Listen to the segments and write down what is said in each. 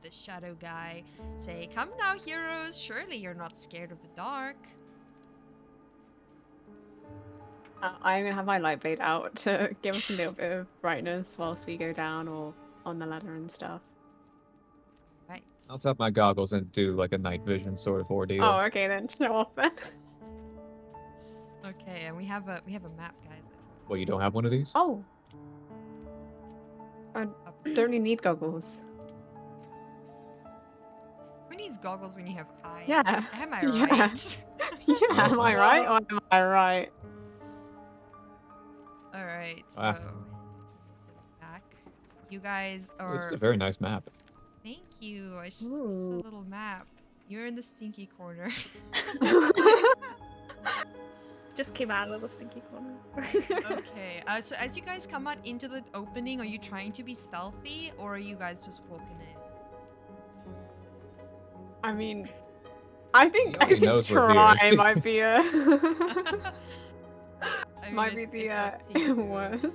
the shadow guy say, "Come now, heroes. Surely you're not scared of the dark." I'm gonna have my light blade out to give us a little bit of brightness whilst we go down or on the ladder and stuff. Right. I'll tap my goggles and do like a night vision sort of ordeal. Oh, okay then. Show off then. Okay, and we have a map, guys. Well, you don't have one of these? Oh. I don't really need goggles. Who needs goggles when you have eyes? Yeah. Am I Yeah. right? Yeah, am I right or am I right? All right. So Ah. back. You guys are. This is a very nice map. Thank you. It's just a Ooh. little map. You're in the stinky corner. Just came out of the stinky corner. Okay. So as you guys come out into the opening, are you trying to be stealthy or are you guys just walking in? I mean, I think already knows we're try here. might be a I mean, might be it's up to the you. word.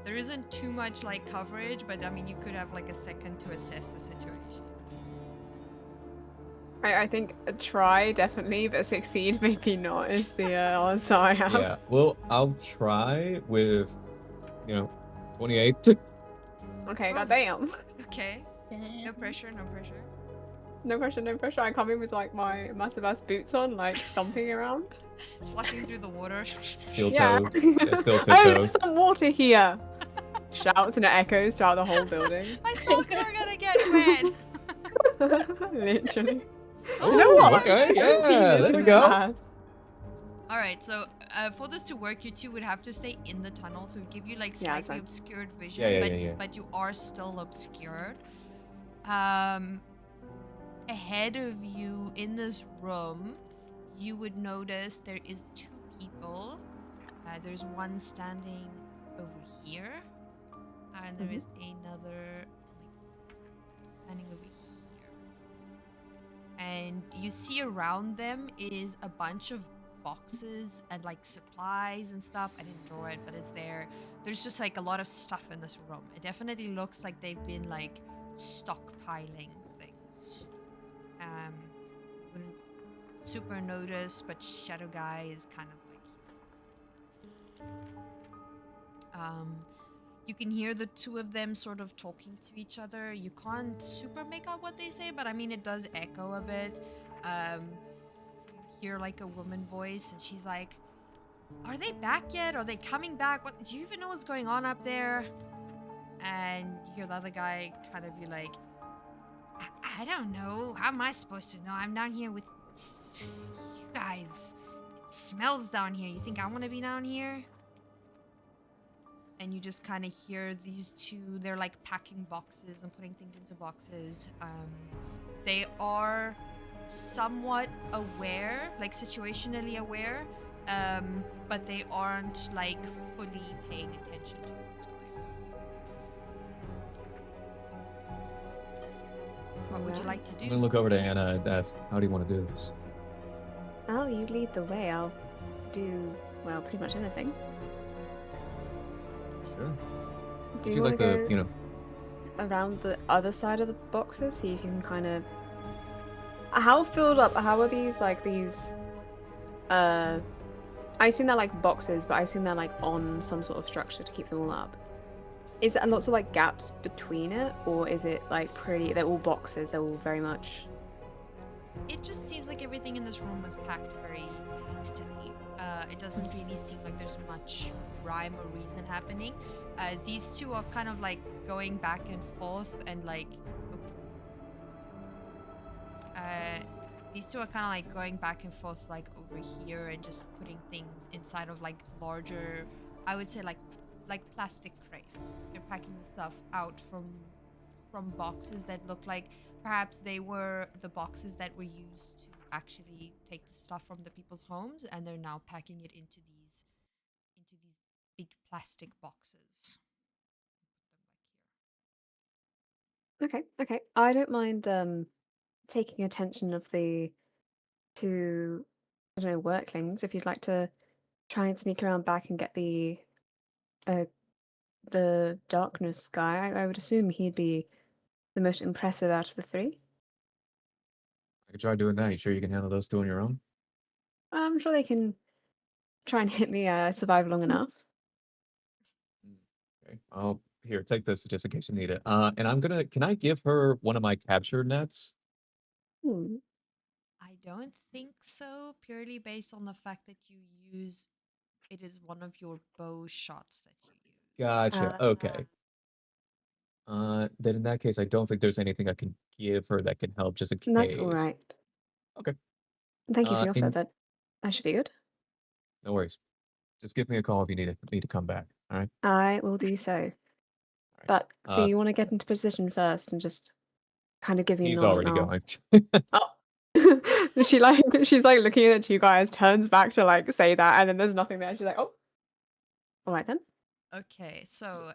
There isn't too much like coverage, but I mean, you could have like a second to assess the situation. I think a try definitely, but succeed maybe not is the answer I have. Yeah. Well, I'll try with, 28. Okay, Oh. goddamn. Okay. No pressure, no pressure. No pressure, no pressure. I come in with like my massive ass boots on, like stomping around. Slushing through the water. Steel Yeah. toe. Yeah, steel toe Oh, toe. there's some water here. Shouts and it echoes throughout the whole building. My socks are gonna get wet. Literally. Oh, You know what? okay, yeah, there we go. All right, so for this to work, you two would have to stay in the tunnel, so it would give you like Yeah, that's slightly fine. obscured vision, Yeah. but you are still obscured. Ahead of you in this room, you would notice there is two people. There's one standing over here, and there is another standing over here. And you see around them is a bunch of boxes and like supplies and stuff. I didn't draw it, but it's there. There's just like a lot of stuff in this room. It definitely looks like they've been like stockpiling things. Wouldn't super notice, but Shadow Guy is kind of like you can hear the two of them sort of talking to each other. You can't super make out what they say, but I mean, it does echo a bit. You hear like a woman voice, and she's like, "Are they back yet? Are they coming back? What? Do you even know what's going on up there?" And you hear the other guy kind of be like, I don't know. How am I supposed to know? I'm down here with you guys. It smells down here. You think I want to be down here? And you just kind of hear these two. They're like packing boxes and putting things into boxes. They are somewhat aware, like situationally aware, but they aren't like fully paying attention to what's going on. What would you like to I'm do? gonna look over to Anna and ask, how do you want to do this? Well, you lead the way. I'll do, well, pretty much anything. Sure. Do Do you want like to the, go around the other side of the boxes? See if you can kind of... How filled up, how are these, like, these... I assume they're like boxes, but I assume they're like on some sort of structure to keep them all up. Is there lots of like gaps between it, or is it like pretty, they're all boxes, they're all very much... It just seems like everything in this room was packed very hastily. It doesn't really seem like there's much rhyme or reason happening. These two are kind of like going back and forth and like... these two are kind of like going back and forth like over here and just putting things inside of like larger, I would say like plastic crates. They're packing the stuff out from boxes that look like perhaps they were the boxes that were used to actually take the stuff from the people's homes, and they're now packing it into these big plastic boxes. Okay. I don't mind taking attention of the two, I don't know, worklings. If you'd like to try and sneak around back and get the darkness guy, I would assume he'd be the most impressive out of the three. I could try doing that. You sure you can handle those two on your own? I'm sure they can try and hit me survive long enough. Okay. I'll here, take this just in case you need it. And can I give her one of my capture nets? Hmm. I don't think so, purely based on the fact that you use it is one of your bow shots that you use. Gotcha. Okay. Then in that case, I don't think there's anything I can give her that can help just in That's all case. right. Okay. Thank you for your offer, And but that should be good. no worries. Just give me a call if you need me to come back. All right. I will do so. All right. But do you want to get into position first and just kind of give me a He's nod already and I'll... going. Oh. she's like looking at you guys, turns back to like say that, and then there's nothing there. She's like, oh, all right then. Okay, so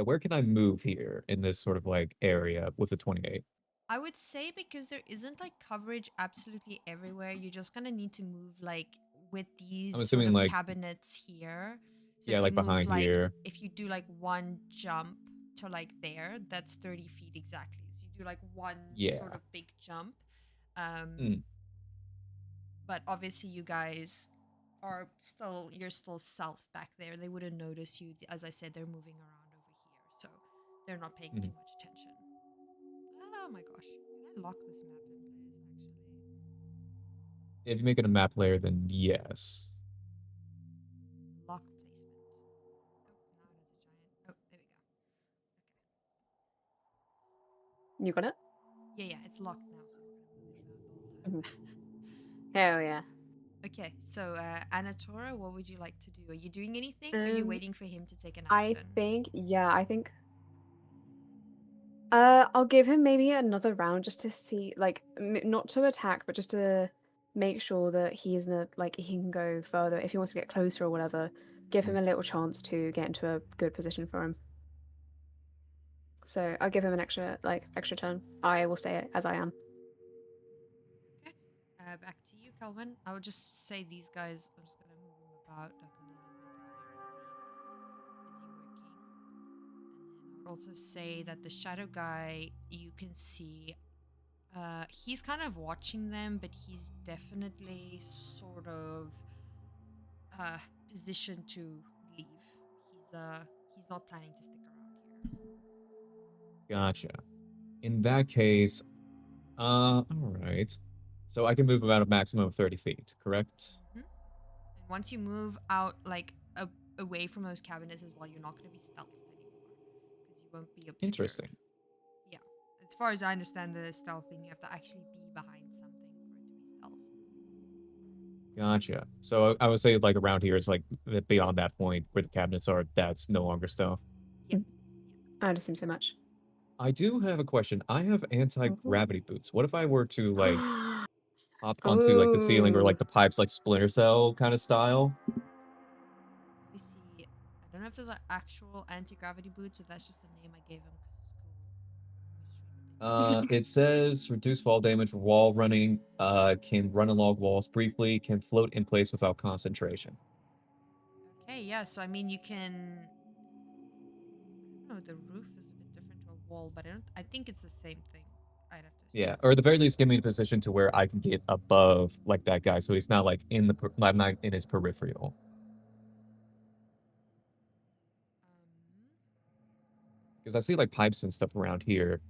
Where can I move here in this sort of like area with the 28? I would say because there isn't like coverage absolutely everywhere, you're just gonna need to move like with these I'm sort assuming of like, cabinets here. So yeah, if you like move behind here. if you do like one jump to like there, that's 30 feet exactly. So you do like one sort Yeah. of big jump. Um, Mm, but obviously you guys you're still south back there. They wouldn't notice you. As I said, they're moving around over here, so they're not paying too mhm. much attention. Oh my gosh. Did I lock this map in place actually? If you make it a map layer, then yes. Lock placement. Oh, now it has a giant. Oh, there we go. You got it? Okay. Yeah, it's locked now, so I'm not gonna move it the whole Mhm. time. Hell yeah. Okay, so Anatora, what would you like to do? Are you doing anything? Or are you Um, waiting for him to take an I action? think, yeah, I think I'll give him maybe another round just to see, like, not to attack, but just to make sure that he's in a, like, he can go further if he wants to get closer or whatever. Give him a little chance to get into a good position for him. So I'll give him an extra turn. I will stay as I am. Okay. Back to you, Calvin. I would just say these guys. I'm just gonna move them about like a little bit if they're busy working. And then I would also say that the shadow guy you can see. He's kind of watching them, but he's definitely sort of uh positioned to leave. He's not planning to stick around here. Gotcha. In that case, all right. So I can move about a maximum of 30 feet, correct? And once you move out away from those cabinets as well, you're not going to be stealthed anymore because you won't be obscured. Interesting. Yeah. As far as I understand the stealth thing, you have to actually be behind something for it to be stealth. Gotcha. So I would say like around here is like beyond that point where the cabinets are, that's no longer stuff. Yeah. I'd assume so much. I do have a question. I have Ooh. anti-gravity boots. What if I were to like hop onto like the ceiling or Oh. like the pipes like Splinter Cell kind of style? Let me see. I don't know if those are actual anti-gravity boots, if that's just the name I gave them because it's cool. Let me just read what they do. It says reduce fall damage, wall running, can run along walls briefly, can float in place without concentration. Okay, yeah, so I mean you can I don't know, the roof is a bit different to a wall, but I think it's the same thing. I'd have to Yeah, check. or at the very least, get me in a position to where I can get above like that guy, so he's not like I'm not in his peripheral. Um Because I see like pipes and stuff around here.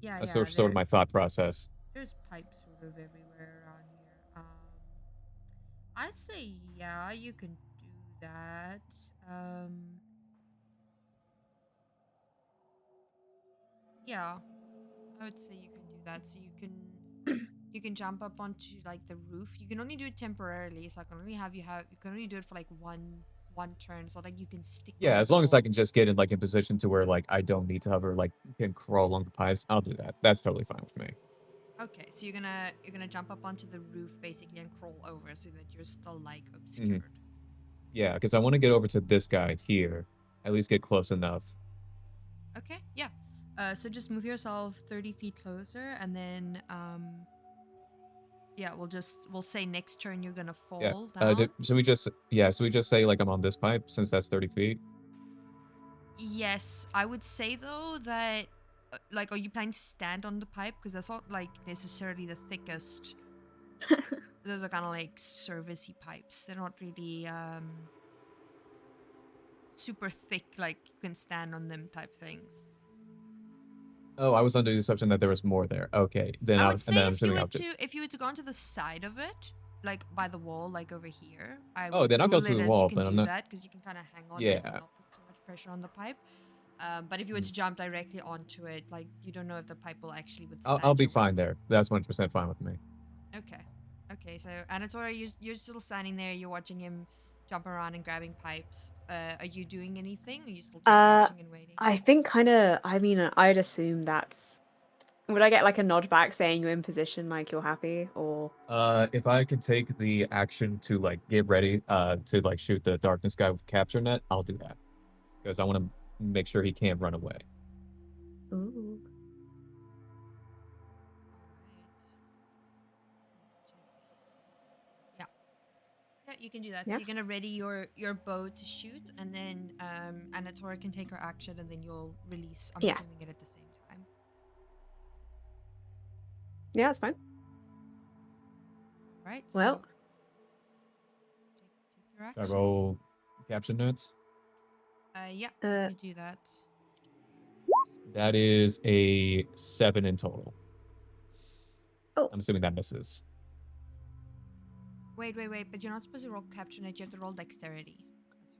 Yeah, That's yeah, sort of my thought process. there's pipes sort of everywhere around here. I'd say yeah, you can do that. Um, yeah, I would say you can do that. So you can jump up onto like the roof. You can only do it temporarily, so I can only you can only do it for like one turn. So like you can stick on Yeah, the as long as I wall. can just get in like in position to where like I don't need to hover, like can crawl along the pipes, I'll do that. That's totally fine with me. Okay, so you're gonna jump up onto the roof basically and crawl over so that you're still like Hmm. obscured. Yeah, because I want to get over to this guy here, at least get close enough. Okay, yeah. So just move yourself 30 feet closer, and then yeah, we'll say next turn you're gonna Yeah. fall down. Should we just say like I'm on this pipe since that's 30 feet? Yes, I would say though that, like, are you planning to stand on the pipe? Because that's not like necessarily the thickest. Those are kind of like servicey pipes. They're not really super thick, like you can stand on them type things. Oh, I was under the assumption that there was more there. Okay, then I I'll, would and say then I'm assuming I'll just. if you were to go onto the side of it, like by the wall, like over here, I Oh, would then I'll go rule to it the as you wall, can but I'm do not. that because you can kind of hang on it and Yeah. not put too much pressure on the pipe. But if you were Mm. to jump directly onto it, like you don't know if the pipe will actually I'll withstand be your weight. fine there. That's 100% fine with me. Okay. Okay, so Anatora, you're still standing there, you're watching him jump around and grabbing pipes. Are you doing anything? Or are you still just watching and waiting? I think kind of. I mean, I'd assume that's. Would I get like a nod back saying you're in position, like you're happy, or? If I could take the action to like get ready, to like shoot the darkness guy with capture net, I'll do that because I want to make sure he can't run away. Ooh. Yeah. Yeah, you can do that. Yeah. So you're gonna ready your bow to shoot, and then Anatora can take her action, and then you'll release. I'm Yeah. assuming it at the same time. Yeah, that's fine. All right. Well. So take your Should I action. roll capture notes? Yeah. Let me do that. That is a 7 in total. Oh. I'm assuming that misses. Wait. But you're not supposed to roll capture net. You have to roll dexterity.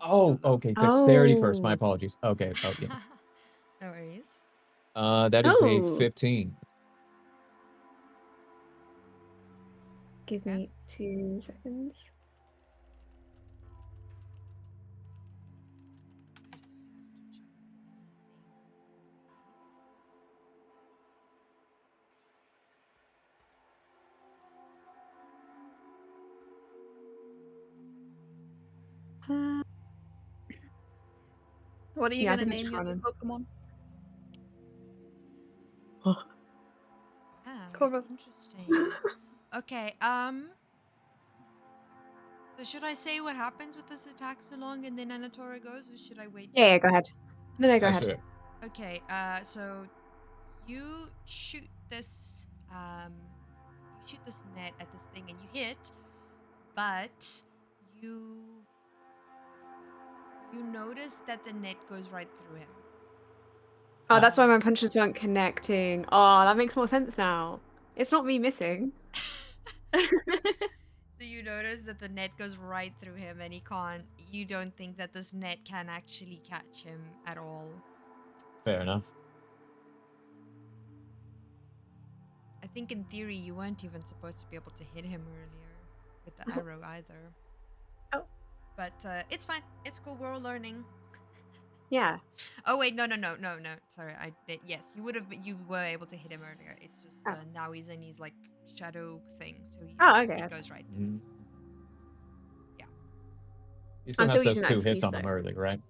Oh, okay. Dexterity first. My Oh. apologies. Okay. Oh, yeah. No worries. That is a Oh. 15. Give Okay. me 2 seconds. I just have to check What are you Yeah, I gonna think it's name your new running. Pokemon? Ah, Corvo. interesting. Okay. So should I say what happens with this attack so long, and then Anatora goes, or should I wait? Yeah, go ahead. No, go Yeah, ahead. sure. Okay. So you shoot this net at this thing, and you hit, but you notice that the net goes right through him. Oh, that's why my punches weren't connecting. Oh, that makes more sense now. It's not me missing. So you notice that the net goes right through him, and he can't. You don't think that this net can actually catch him at all. Fair enough. I think in theory you weren't even supposed to be able to hit him earlier with the arrow either. Oh. But it's fine. It's cool. We're all learning. Yeah. Oh wait, no. Sorry, yes, you were able to hit him earlier. It's just Oh. now he's in his like shadow thing, so Okay. it Okay. goes right through. Mm. Yeah. He still I'm has still those using that 2 hits excuse on him though. early, right?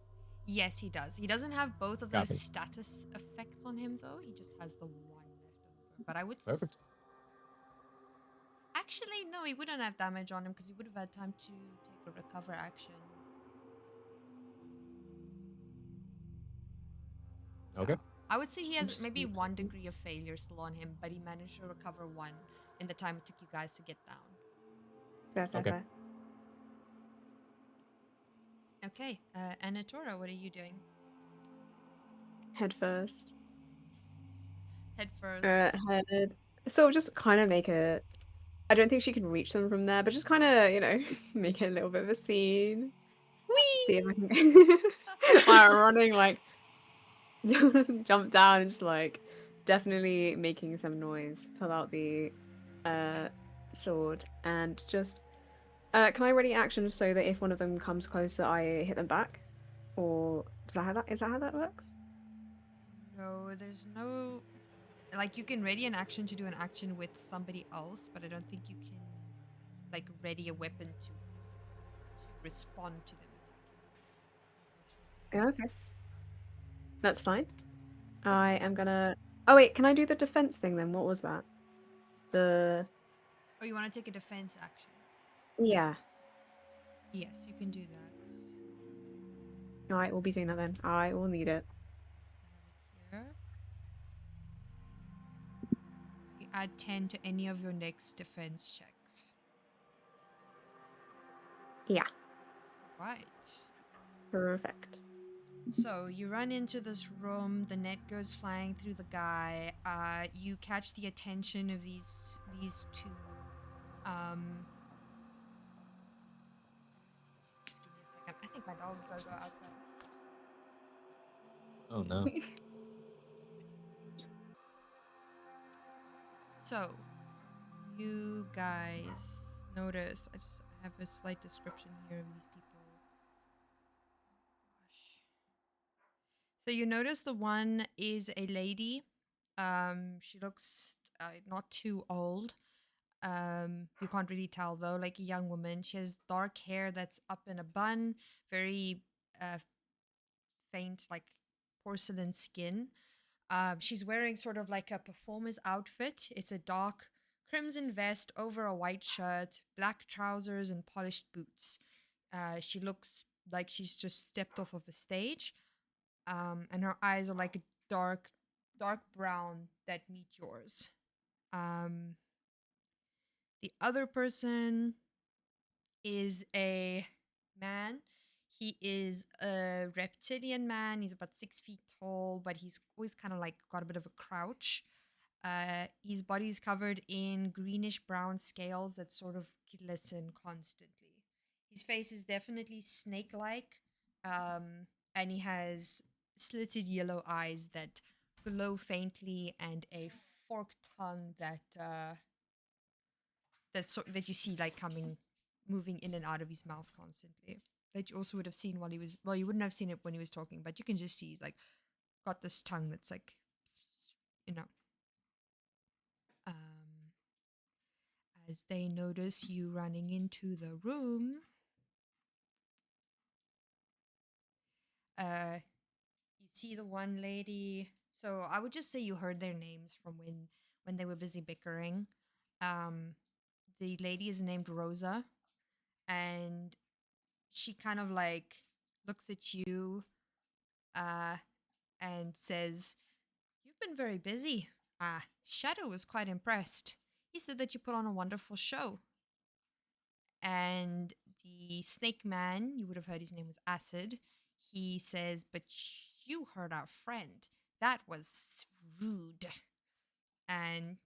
Yes, he does. He doesn't have both of those Copy. status effects on him though. He just has the one left over. But I would Perfect. actually no, he wouldn't have damage on him because he would have had time to take a recover action. Okay. I would say he has maybe Interesting, 1 interesting. degree of failure still on him, but he managed to recover 1 in the time it took you guys to get down. Fair. Okay. Okay, Anatora, what are you doing? Head first. Head first. Head. So just kind of make it. I don't think she can reach them from there, but just kind of, make it a little bit of a scene. Whee! See if I can. While running, like, jump down and just like, definitely making some noise. Pull out the sword and just. Can I ready action so that if one of them comes closer, I hit them back? Or is that how that works? No, there's no. Like, you can ready an action to do an action with somebody else, but I don't think you can, like, ready a weapon to respond to them attacking. Yeah, okay. That's fine. I am gonna. Oh wait, can I do the defense thing then? What was that? The. Oh, you want to take a defense action? Yeah. Yes, you can do Alright, we'll be doing that then. I will need it. I have it here. So you add 10 to any of your next defense checks. Yeah. Right. Perfect. So you run into this room. The net goes flying through the guy. You catch the attention of these two. Just give me a second. I think my dog's gotta go outside. Oh no. So you guys notice. I have a slight description here of these people. Gosh. So you notice the one is a lady. She looks not too old. You can't really tell though, like a young woman. She has dark hair that's up in a bun, very faint, like porcelain skin. She's wearing sort of like a performer's outfit. It's a dark crimson vest over a white shirt, black trousers, and polished boots. She looks like she's just stepped off of a stage. And her eyes are like a dark brown that meet yours. The other person is a man. He is a reptilian man. He's about 6 feet tall, but he's always kind of like got a bit of a crouch. His body is covered in greenish brown scales that sort of glisten constantly. His face is definitely snake like, and he has slitted yellow eyes that glow faintly and a forked tongue that you see like moving in and out of his mouth constantly. That you also would have seen while he was, well, you wouldn't have seen it when he was talking, but you can just see he's like got this tongue that's like, you know. As they notice you running into the room, you see the one lady. So I would just say you heard their names from when they were busy bickering. The lady is named Rosa, and she kind of like looks at you uh and says, "You've been very busy. Shadow was quite impressed. He said that you put on a wonderful show." And the snake man, you would have heard his name was Acid, he says, "But you hurt our friend. That was rude." And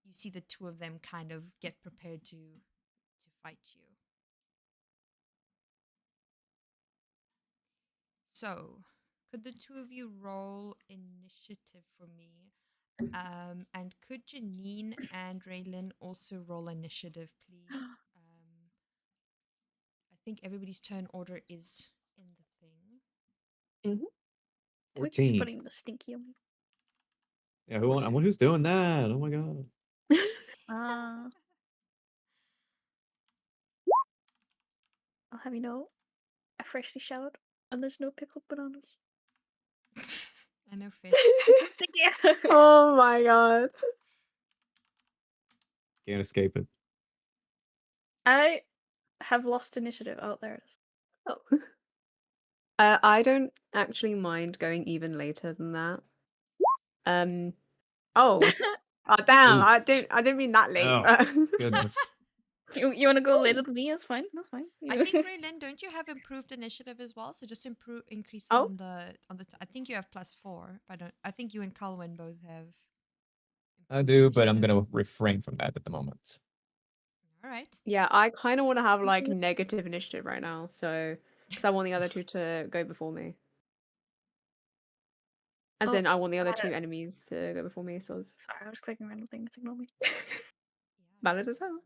you see the two of them kind of get prepared to fight you. So, could the two of you roll initiative for me? And could Janine and Raelinn also roll initiative, please? I think everybody's turn order is in the thing. We keep 14. putting the stinky on me. Yeah, who's doing that? Oh my god. I'll have you know, I freshly showered, and there's no pickled bananas. I know fish. Thank you. Oh my god. Can't escape it. I have lost initiative out there. Oh. I don't actually mind going even later than that. Oh. Oh damn, I Oof. didn't mean that late. Oh, But... goodness. You want to go later than me? That's fine. That's fine. I think Raelinn, don't you have improved initiative as well? So just increase it Oh. on the. I think you have +4. But I think you and Calwin both have. I do, but I'm gonna refrain from that at the moment. All right. Yeah, I kind of want to have like Mhm. negative initiative right now, so because I want the other two to go before me. As Oh, in, I want the other two enemies to go before me. So I was sorry, I was clicking random things. Ignore me. valid as hell. No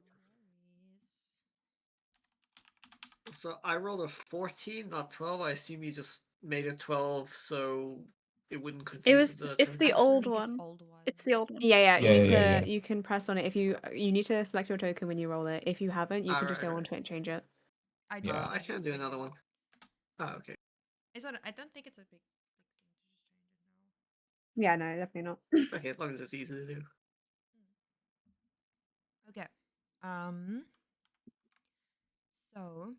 worries. So I rolled a 14, not 12. I assume you just made it 12, so it wouldn't confuse It was. the It's the turn I old think it's one. old one. It's the old one. Yeah, you need to. Yeah. You can press on it if you need to select your token when you roll it. If you haven't, you can just go Alright. onto it and change it. I Yeah. just I did can it do when another you- one. Oh, okay. It's not. I don't think it's a big thing to just change it now. Yeah, no, definitely not. Okay, as long as it's easy to do. Okay. So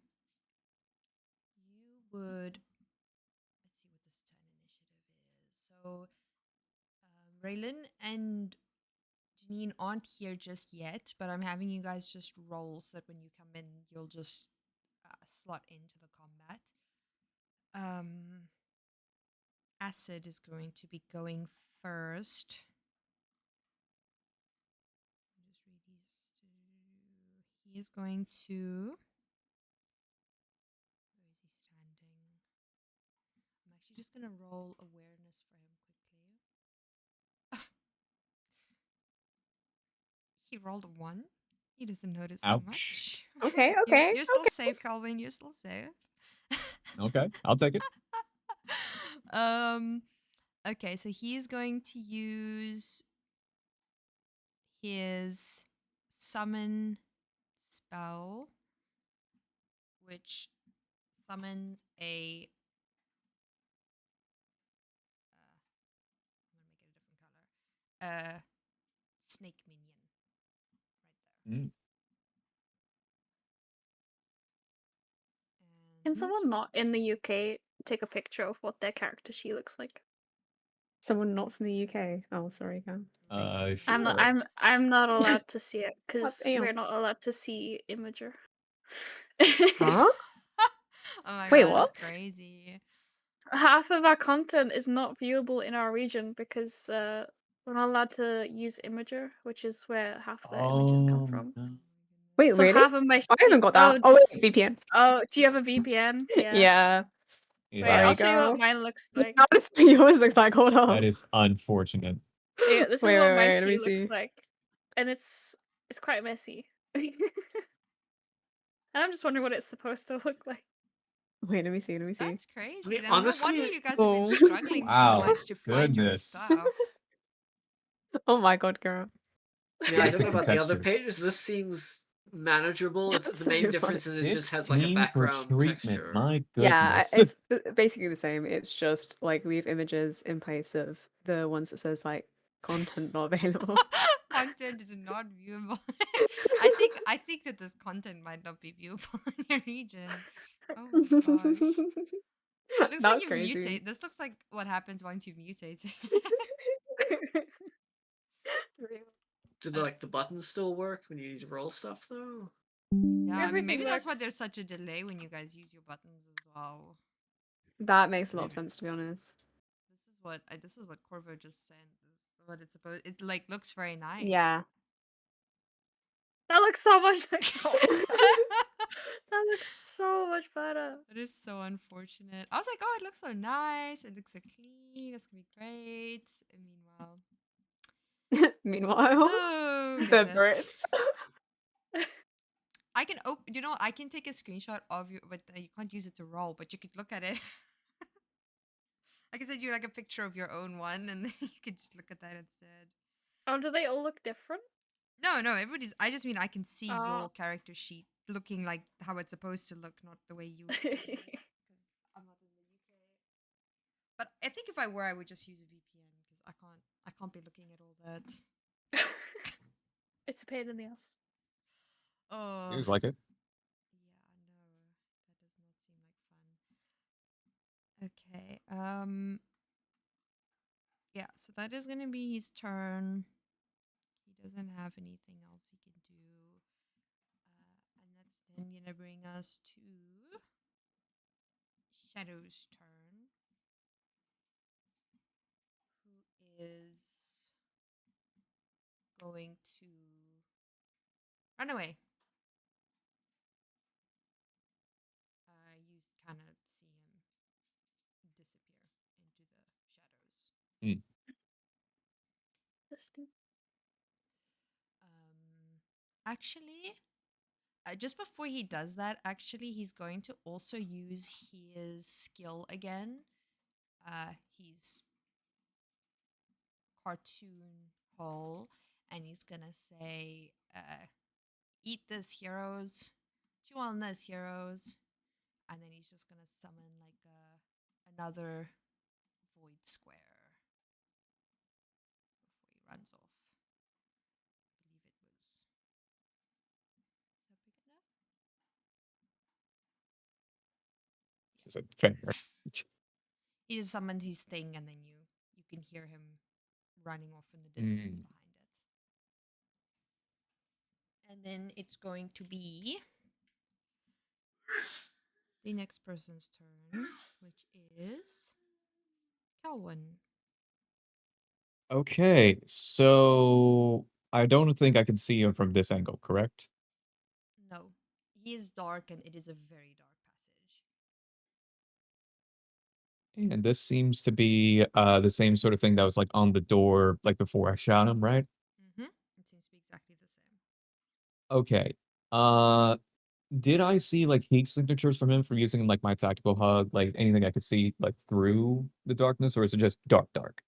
you would So, Raelinn and Janine aren't here just yet, but I'm having you guys just roll so that when you come in, you'll just slot into the combat. Acid is going to be going first. Just read he is going to. Where is he standing? I'm actually just going to roll awareness for him quickly. He rolled a 1. He doesn't notice too Ouch. much. Okay, you're, okay, you're still safe, Calwin. You're still safe. Okay, I'll take it. Okay, so he's going to use his summon spell, which summons a. I'm gonna make it a different color. Snake minion, right there. Mm. Can And someone not in the UK take a picture of what their character she looks like? Someone not from the UK. Oh, sorry, Cam. racist. I'm not. Sure. I'm not allowed to see it What because the we're hell? not allowed to see Imager. Huh? Oh my Wait, god, what? that's crazy. Half of our content is not viewable in our region because we're not allowed to use Imager, which is where half the images come Oh, from. no. Wait, So really? half of my I haven't got that. Oh, wait, VPN. oh, do you have a VPN? Yeah. Yeah. Wait, Yeah, I'll Sorry, show you what girl. mine looks like. Now this yours looks like. Hold on. that is unfortunate. Yeah, this is Wait, what wait, my wait, let me she looks see. like, and it's quite messy. And I'm just wondering what it's supposed to look like. Wait, let me see. Let me see. That's crazy. I mean, Then no wonder honestly, you guys have Oh. been struggling so Wow, much to find your goodness. stuff. Oh my god, girl. I don't know Basics and about the other textures. pages. This seems manageable. The main So difference is it just has like a 16 for background treatment. texture. My Yeah, goodness. it's basically the same. It's just like we have images in place of the ones that says like content not available. Content is not viewable. I think that this content might not be viewable in your region. Oh my gosh. It looks like That's you've crazy. mutated. This looks like what happens once you've mutated. Do the buttons still work when you need to roll stuff though? Yeah, I mean, Everything maybe that's why works. there's such a delay when you guys use your buttons as well. That makes a lot of Maybe. sense, to be honest. This is what Corvo just sent. This is what it's supposed. It like looks very nice. Yeah. That looks so much like that looks so much better. It is so unfortunate. I was like, oh, it looks so nice. It looks so clean. It's gonna be great. And Meanwhile, oh the goodness. Brits. I can open. I can take a screenshot of you, but you can't use it to roll. But you could look at it. I can send you like a picture of your own one, and then you could just look at that instead. Oh, do they all look different? No, everybody's. I just mean I can see Ah. your character sheet looking like how it's supposed to look, not the way you. Because I'm not in the UK. But I think if I were, I would just use a VPN because I can't be looking at all that. It's a pain in the ass. Oh. Seems like it. Yeah, no, that does not seem like fun. Okay. Yeah, so that is gonna be his turn. He doesn't have anything else he can do. And that's then gonna bring us to Shadow's turn. Who is going to run away. You kind of see him disappear into the shadows. Interesting. Actually, just before he does that, actually, he's going to also use his skill again. He's cartoon hole, and he's gonna say, "Eat this, heroes. Chew on this, heroes." And then he's just gonna summon like another void square before he runs off. I believe it was. Is that big enough? This is a fair. He just summons his thing, and then you can hear him running off in the distance behind it. And then it's going to be the next person's turn, which is Calwin. Okay, so I don't think I can see him from this angle, correct? No, he is dark and it is a very dark passage. And this seems to be the same sort of thing that was like on the door like before I shot him, right? Mm-hmm. It seems to be exactly the same. Okay. Uh did I see like heat signatures from him from using like my tactical hug, like anything I could see like through the darkness, or is it just dark dark?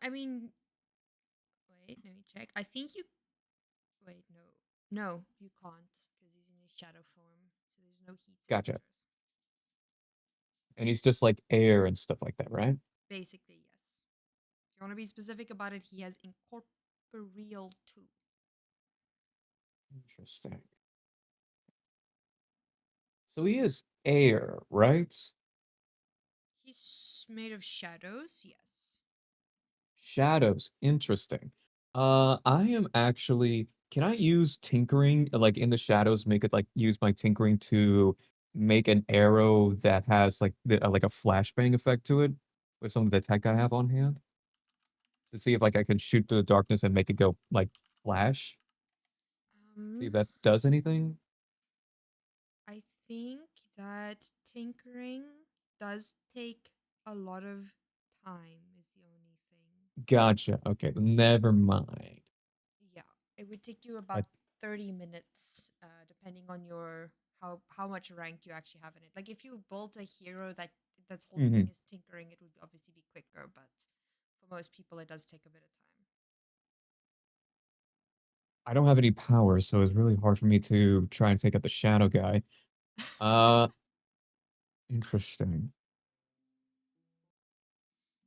I mean, wait, let me check. I think you. Wait, no. No, you can't because he's in his shadow form. So there's no heat Gotcha. signatures. And he's just like air and stuff like that, right? Basically, yes. If you want to be specific about it, he has incorporeal too. Interesting. So he is air, right? He's made of shadows, yes. Shadows, interesting. I am actually. Can I use tinkering, like in the shadows, make it like use my tinkering to make an arrow that has like a flashbang effect to it with some of the tech I have on hand to see if like I can shoot through the darkness and make it go like flash. See if that does anything. I think that tinkering does take a lot of time, is the only thing. Gotcha. Okay, never mind. Yeah, it would take you I, about 30 minutes, depending on your how much rank you actually have in it. Like if you built a hero that's whole thing Mhm. is tinkering, it would obviously be quicker, but for most people, it does take a bit of I don't have any powers, so it's really hard for me to try and take out the shadow guy. time. Uh, Interesting.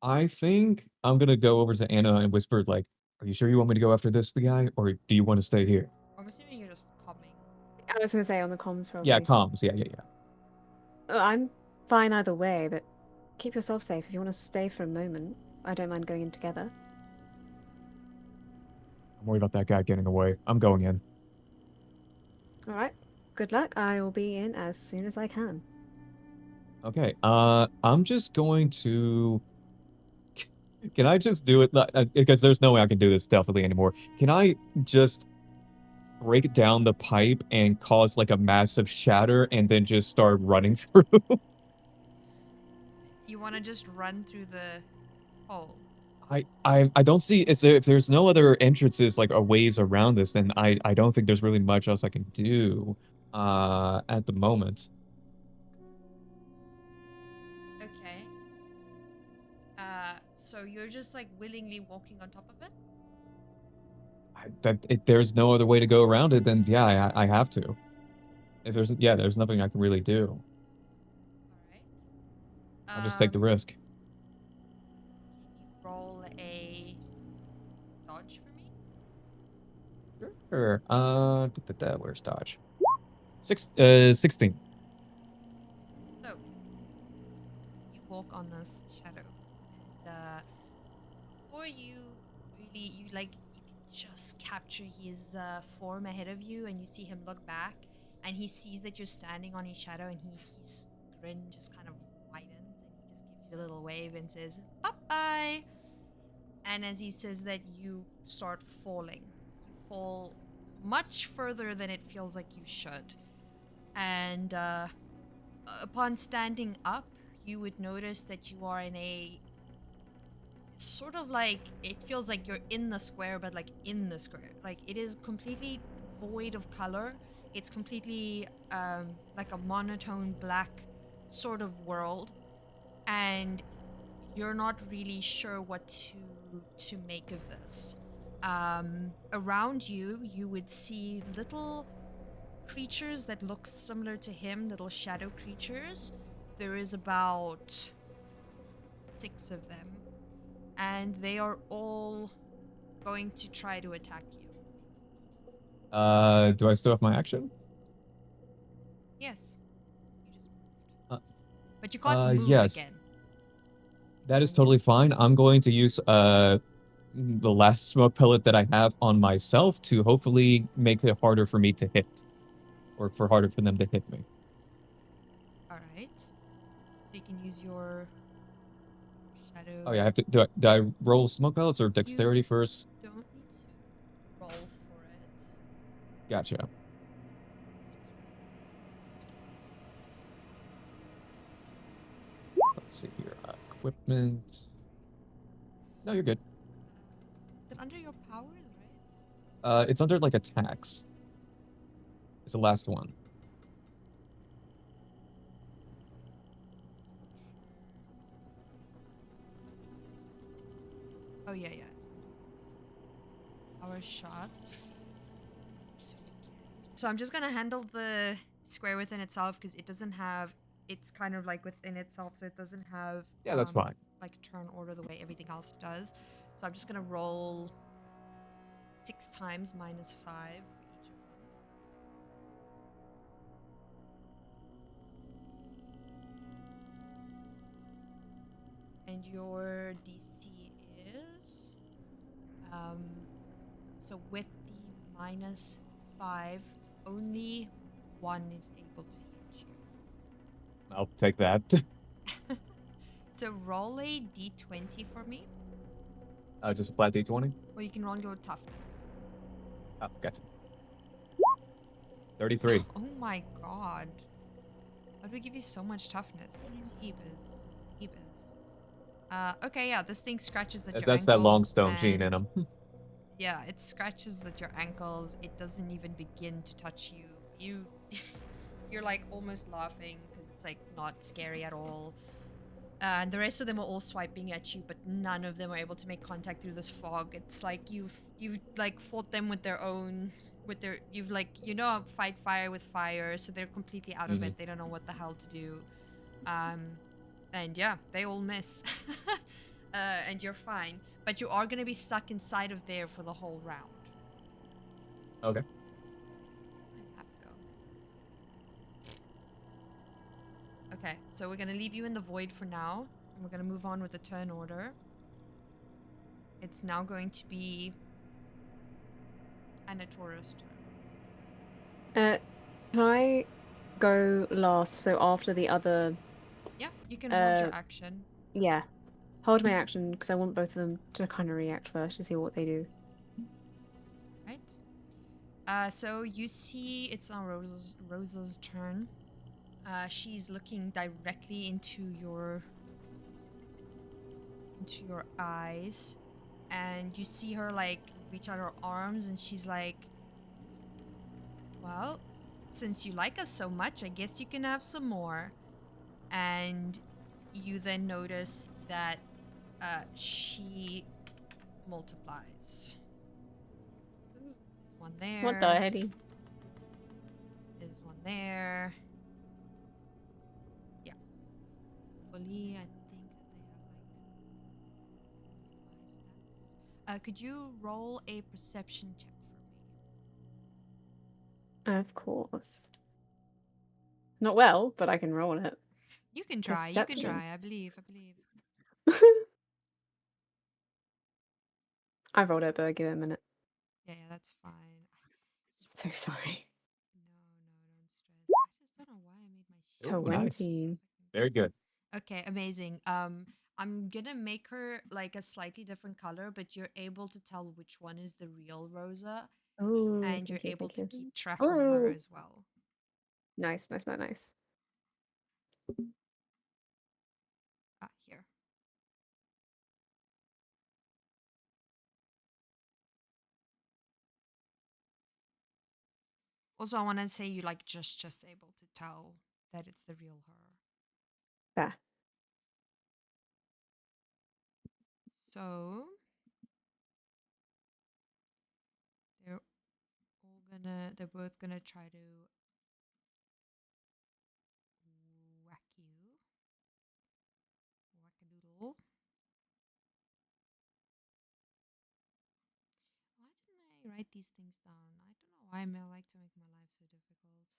I think I'm gonna go over to Anna and whisper, like, "Are you sure you want me to go after this the guy, or do you want to stay here?" I'm assuming you're just coming. I was gonna say on the comms Yeah, probably. comms. Yeah, yeah, yeah. I'm fine either way, but keep yourself safe. If you want to stay for a moment, I don't mind going in together. I'm worried about that guy getting away. I'm going in. All right. Good luck. I will be in as soon as I can. Okay. I'm just going to. Can I just do it? Because there's no way I can do this stealthily anymore. Can I just break down the pipe and cause like a massive shatter and then just start running through? You want to just run through the hole. I don't see if there's no other entrances like or ways around this, then I don't think there's really much else I can do at the moment. Okay. So you're just like willingly walking on top of it? If there's no other way to go around it, then yeah, I have to. If there's nothing I can really do. All I'll just take right. the risk. Can you roll a dodge for me? Sure. Where's Dodge? 16. So you walk on this shadow, and before you really you can just capture his form ahead of you, and you see him look back, and he sees that you're standing on his shadow, and his grin just kind of widens, and he just gives you a little wave and says bye bye. And as he says that, you start falling. You fall much further than it feels like you should. And upon standing up, you would notice that you are in a sort of like it feels like you're in the square, but like in the square. Like it is completely void of color. It's completely like a monotone black sort of world, and you're not really sure what to make of this. Around you, you would see little creatures that look similar to him, little shadow creatures. There is about 6 of them, and they are all going to try to attack you. Do I still have my action? Yes, you just moved, Uh, but you can't move yes. again. That is totally fine. I'm going to use the last smoke pellet that I have on myself to hopefully make it harder for me to hit, or for harder for them to hit me. All right. So you can use your shadow. Oh yeah, I have to. Do I roll smoke pellets or dexterity first? Don't need to roll for it. Gotcha. Let's see here. Equipment. No, you're good. Is it under your powers, right? It's under like attacks. It's the last one. Oh yeah, yeah. Power shot. So I'm just gonna handle the square within itself because it doesn't have. It's kind of like within itself, so it doesn't have. Yeah, that's fine. Like turn order the way everything else does. So I'm just gonna roll 6 times minus 5 for each of them. And your DC is so with the minus 5, only 1 is able to hit you. I'll take that. So roll a d20 for me, Just a flat d20. or you can roll your toughness. Oh, gotcha. 33. Oh my god. Why do we give you so much toughness? Jeebus. Okay, yeah, this thing scratches at your That's that long ankle, stone gene in and- him. Yeah, it scratches at your ankles. It doesn't even begin to touch you. You're like almost laughing because it's like not scary at all. And the rest of them are all swiping at you, but none of them are able to make contact through this fog. It's like you've like fought them with you've like, fight fire with fire, so they're completely out of it. They don't know what the hell to do. And yeah, they all miss. And you're fine. But you are gonna be stuck inside of there for the whole round. Okay. I have to go. Okay, so we're gonna leave you in the void for now, and we're gonna move on with the turn order. It's now going to be Anatora's turn. Can I go last? So after the other. Yeah, you can hold your action. Yeah. Hold my action because I want both of them to kind of react first to see what they do. Right. So you see it's now Rosa's turn. She's looking directly into your eyes, and you see her like reach out her arms, and she's like, well, since you like us so much, I guess you can have some more. And you then notice that she multiplies. There's one there. What the heady? There's one there. Yeah. Fully, I think that they have like my stats. Could you roll a perception check for me? Of course. Not well, but I can roll it. You can try. You can try. I believe. I rolled it, but I'll give it a minute. Yeah, that's fine. So sorry. No, don't stress. I just don't know why I made my shit. Ooh, nice. 20. Very good. Okay, amazing. I'm gonna make her like a slightly different color, but you're able to tell which one is the real Rosa, Oh, and you're thank you, able thank to you. keep track of her Oh. as well. Nice. Here. Also, I want to say you like just able to tell that it's the real her. Fair. So they're both gonna try to whack you. Whack-a-doodle. Why didn't I write these things down? I don't know why I like to make my life so difficult.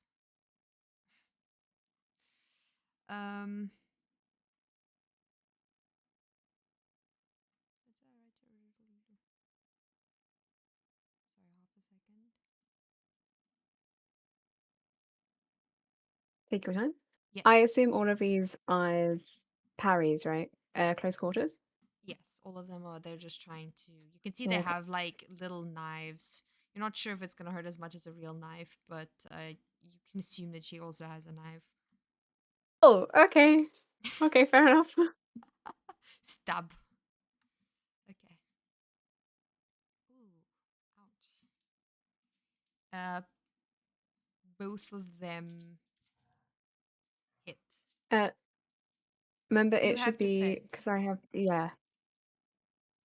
Take your time. Yes. I assume all of these are parries, right? Close quarters. Yes, all of them are. They're just trying to. You can see Yeah, they okay. have like little knives. You're not sure if it's gonna hurt as much as a real knife, but you can assume that she also has a knife. Oh, okay. Okay, fair enough. Stab. Okay. Ooh, ouch. Both of them hit. Uh, remember, You it should have be because I defense. have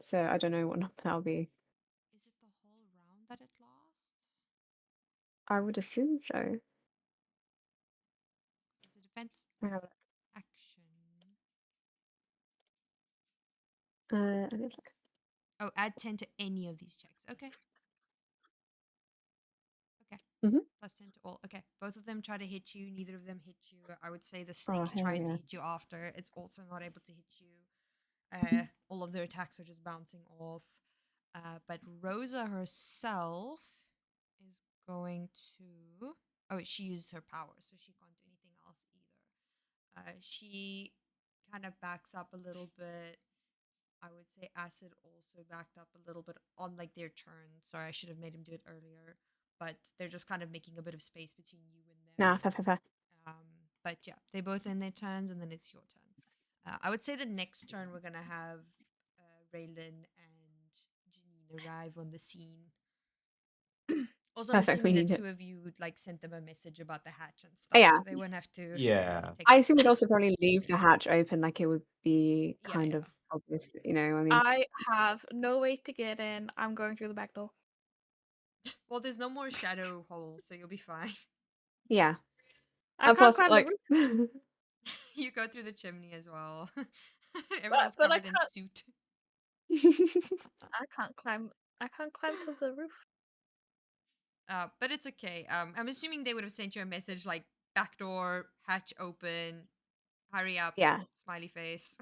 So I don't know what number that'll be. Is it the whole round that it lost? I would assume so. It's a defense Let me have a look. action. Let me look. Oh, add 10 to any of these checks. Okay. Okay. Mhm. Plus 10 to all. Okay. Both of them try to hit you. Neither of them hit you. I would say the Oh, snake hell tries to yeah. hit you after. It's also not able to hit you. All of their attacks are just bouncing off. But Rosa herself is going to. Oh, she used her power, so she can't do anything else either. She kind of backs up a little bit. I would say Acid also backed up a little bit on like their turn. Sorry, I should have made him do it earlier. But they're just kind of making a bit of space between you and Nah, them. fair. But yeah, they both in their turns, and then it's your turn. I would say the next turn we're gonna have Raelinn and Janine arrive on the scene. Also, I'm Perfect. We assuming that need it. two of you like sent them a message about the hatch and Oh, stuff, yeah. so they won't have to Yeah. take I the assume we'd stairs. also probably leave the hatch open, like it would be Yeah, kind yeah. of obvious, I mean, I have no way to get in. I'm going through the back door. Well, there's no more shadow hole, so you'll be fine. yeah. I And can't plus, climb the like, roof, You go through the chimney as well. Everyone's but covered in soot. I can't climb. I can't climb to the roof. But it's okay. I'm assuming they would have sent you a message like back door, hatch open, hurry up, yeah. smiley face.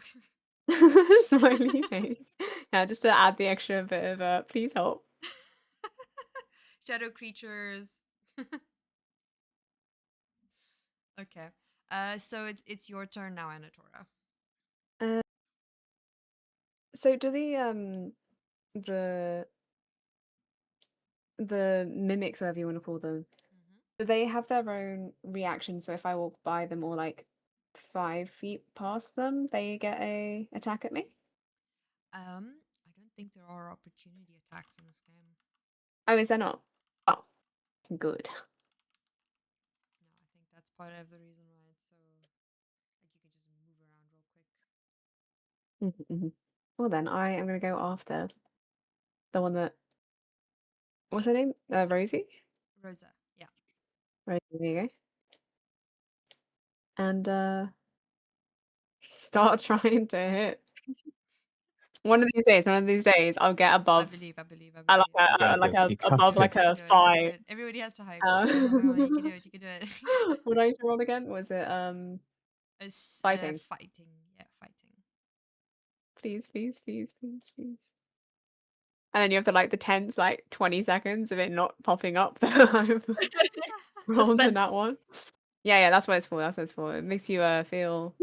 Smiley face. Yeah, just to add the extra bit of please help. Shadow creatures. Okay. So it's your turn now, Anatora. Uh, so do the mimics, whatever you want to call them, do they have their own reaction? So if I walk by them or like 5 feet past them, they get a attack at me? I don't think there are opportunity attacks in this game. Oh, is there not? Oh, good. No, I think that's part of the reason why it's so like you can just move around real quick. Mhm. Well then, I am gonna go after the one that what's her name? Rosie? Rosa, yeah. Rosie, there you go. And start trying to hit. One of these days, I'll get I above. believe. I like You got like this. a You got above like this. You a can do it. You can do 5. it. Everybody has to hype. Uh, Come on, you can do it. You can do it. what did I used to roll again? Was it It's fighting? fighting. Yeah, fighting. Please. And then you have to like the tense like 20 seconds of it not popping up that I've rolled in that Suspense. one. Yeah, that's what it's for. That's what it's for. It makes you feel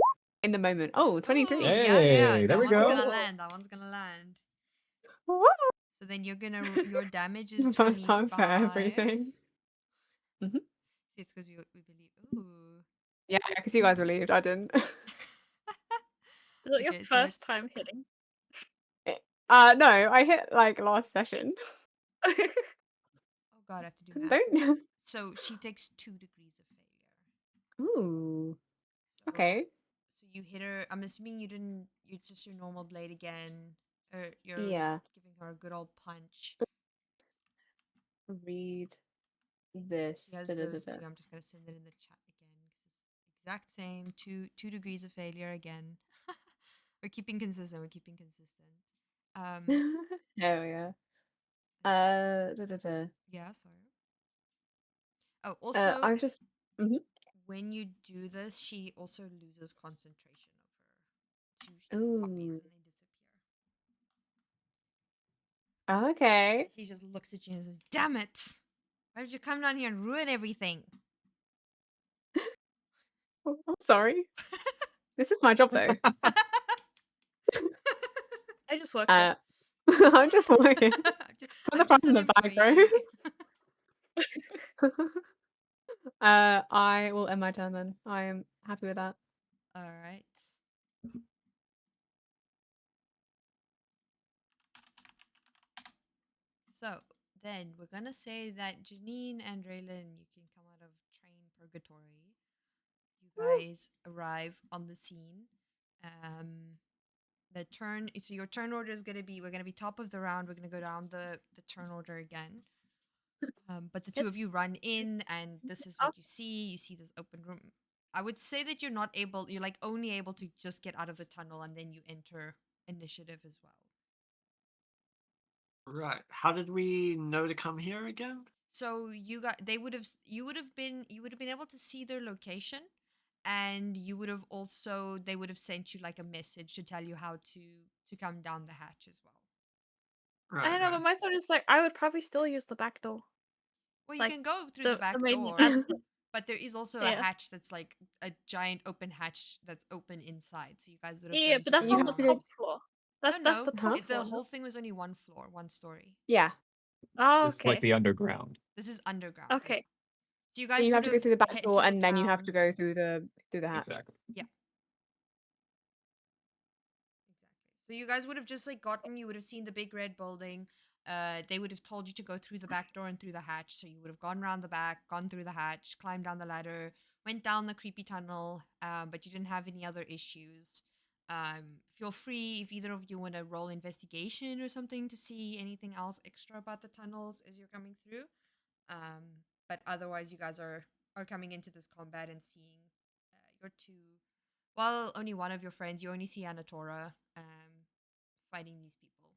in the moment. Oh, 23. Ooh, yeah. Hey, there That we one's go. gonna land. That one's gonna land. Woo! So then your damage is First 25. time for everything. See, it's because we believe. Ooh. Yeah, because you guys believed. I didn't. Is that your Okay, so first it's time hitting? No, I hit like last session. oh god, I have to do math. Don't. So she takes 2 degrees of failure. Ooh. So Okay. so you hit her. I'm assuming you didn't. You just your normal blade again, or you're Yeah. just giving her a good old punch. Read this. She has those two. I'm just gonna send it in the chat again because it's exact same. Two degrees of failure again. We're keeping consistent. Hell yeah. Yeah. Sorry. Oh, I also, was just. Mhm. when you do this, she also loses concentration of her 2 copies Ooh. and they disappear. Okay. She just looks at you and says, "Damn it! Why did you come down here and ruin everything?" Oh, I'm sorry. This is my job, though. I just work here. I'm just working. Put the I'm front just in an the back, employee. bro. I will end my turn then. I am happy with that. All right. So then we're gonna say that Janine and Raelinn, you can come out of train purgatory. You guys arrive on the scene. The turn. So your turn order is gonna be. We're gonna be top of the round. We're gonna go down the turn order again. But the two Yep. of you run in, and this is what you see. You see this open room. I would say that you're not able. You're like only able to just get out of the tunnel, and then you enter initiative as well. Right. How did we know to come here again? So you would have been able to see their location, and you would have also they would have sent you like a message to tell you how to come down the hatch as well. I Right, know, right. but my thought is like I would probably still use the back door. Well, you Like, can go through the the back main door, exit. but there is also a Yeah. hatch that's like a giant open hatch that's open inside. So you guys would have Yeah, been but to that's go You on the have to down. go- top floor. No, That's no, the top the floor. whole thing was only one floor, one story. Yeah. Oh, This is like okay. the underground. This is underground. Yeah. Okay. So you So guys you have would to go have through the back hit door, to the and then you have town. to go through the hatch. Exactly. Exactly. So you guys would have just like gotten, you would have seen the big red building. They would have told you to go through the back door and through the hatch. So you would have gone around the back, gone through the hatch, climbed down the ladder, went down the creepy tunnel, but you didn't have any other issues. Feel free if either of you want to roll investigation or something to see anything else extra about the tunnels as you're coming through. But otherwise, you guys are coming into this combat and seeing your two. Well, only one of your friends. You only see Anatora fighting these people.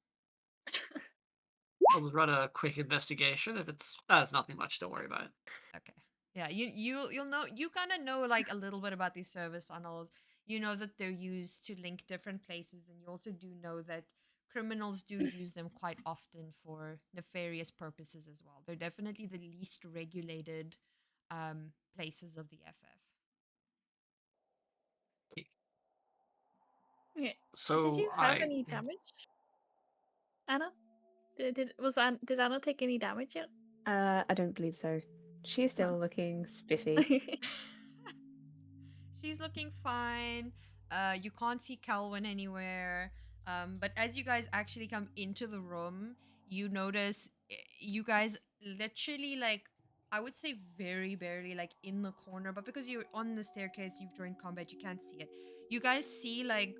I'll just run a quick investigation. If it's nothing much, don't worry about it. Okay. Yeah, you'll know, you kind of know like a little bit about these service tunnels. You know that they're used to link different places, and you also do know that criminals do use them quite often for nefarious purposes as well. They're definitely the least regulated places of the FF. Yeah. So Did you have any damage, Anna? Did Anna take any damage yet? I don't believe so. She's still looking spiffy. She's looking fine. You can't see Calwin anywhere. But as you guys actually come into the room, you notice you guys literally like, I would say very barely like in the corner, but because you're on the staircase, you've joined combat, you can't see it. You guys see like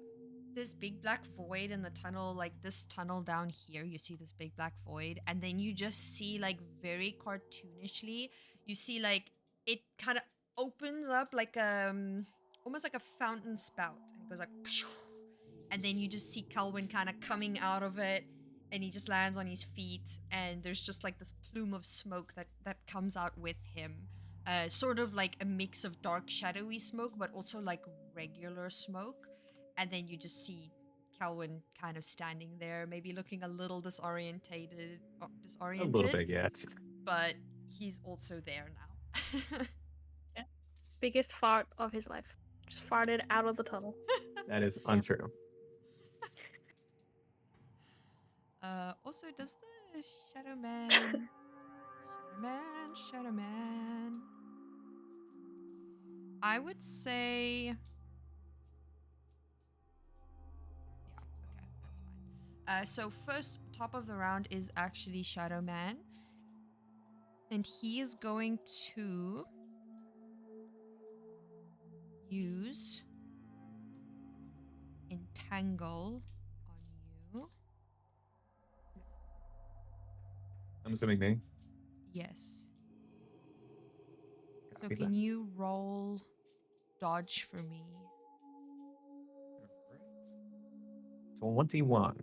this big black void in the tunnel, like this tunnel down here. You see this big black void, and then you just see like very cartoonishly, you see like it kind of opens up like almost like a fountain spout, and it goes like pshoo, and then you just see Calwin kind of coming out of it, and he just lands on his feet, and there's just like this plume of smoke that comes out with him, sort of like a mix of dark shadowy smoke but also like regular smoke, and then you just see Calwin kind of standing there, maybe looking a little disoriented, A little bit, yes. but he's also there now. Yeah. Biggest fart of his life. Just farted out of the tunnel. That is untrue. Also, does the Shadow Man, Shadow Man, I would say, yeah, okay, that's fine. So first, top of the round is actually Shadow Man, and he is going to use Entangle on you. I'm assuming me. Yes. So Copy can that. you roll dodge for me? Alright. 21.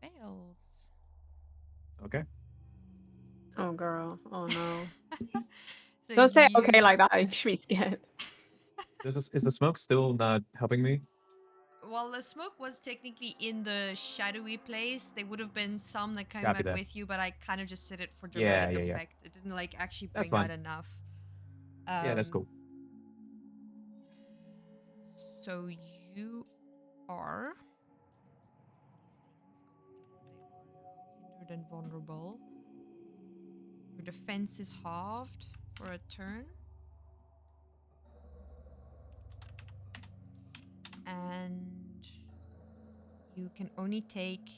That fails. Okay. Oh, girl. Oh, no. So Don't say okay you- like that. I should be scared. Is the smoke still not helping me? while the smoke was technically in the shadowy place, there would have been some that came Copy out that. with you, but I kind of just said it for Yeah, dramatic yeah. effect. It didn't like actually That's bring out fine. enough. Yeah, that's cool. So you are hindered and vulnerable. Your defense is halved for a turn. And you can only take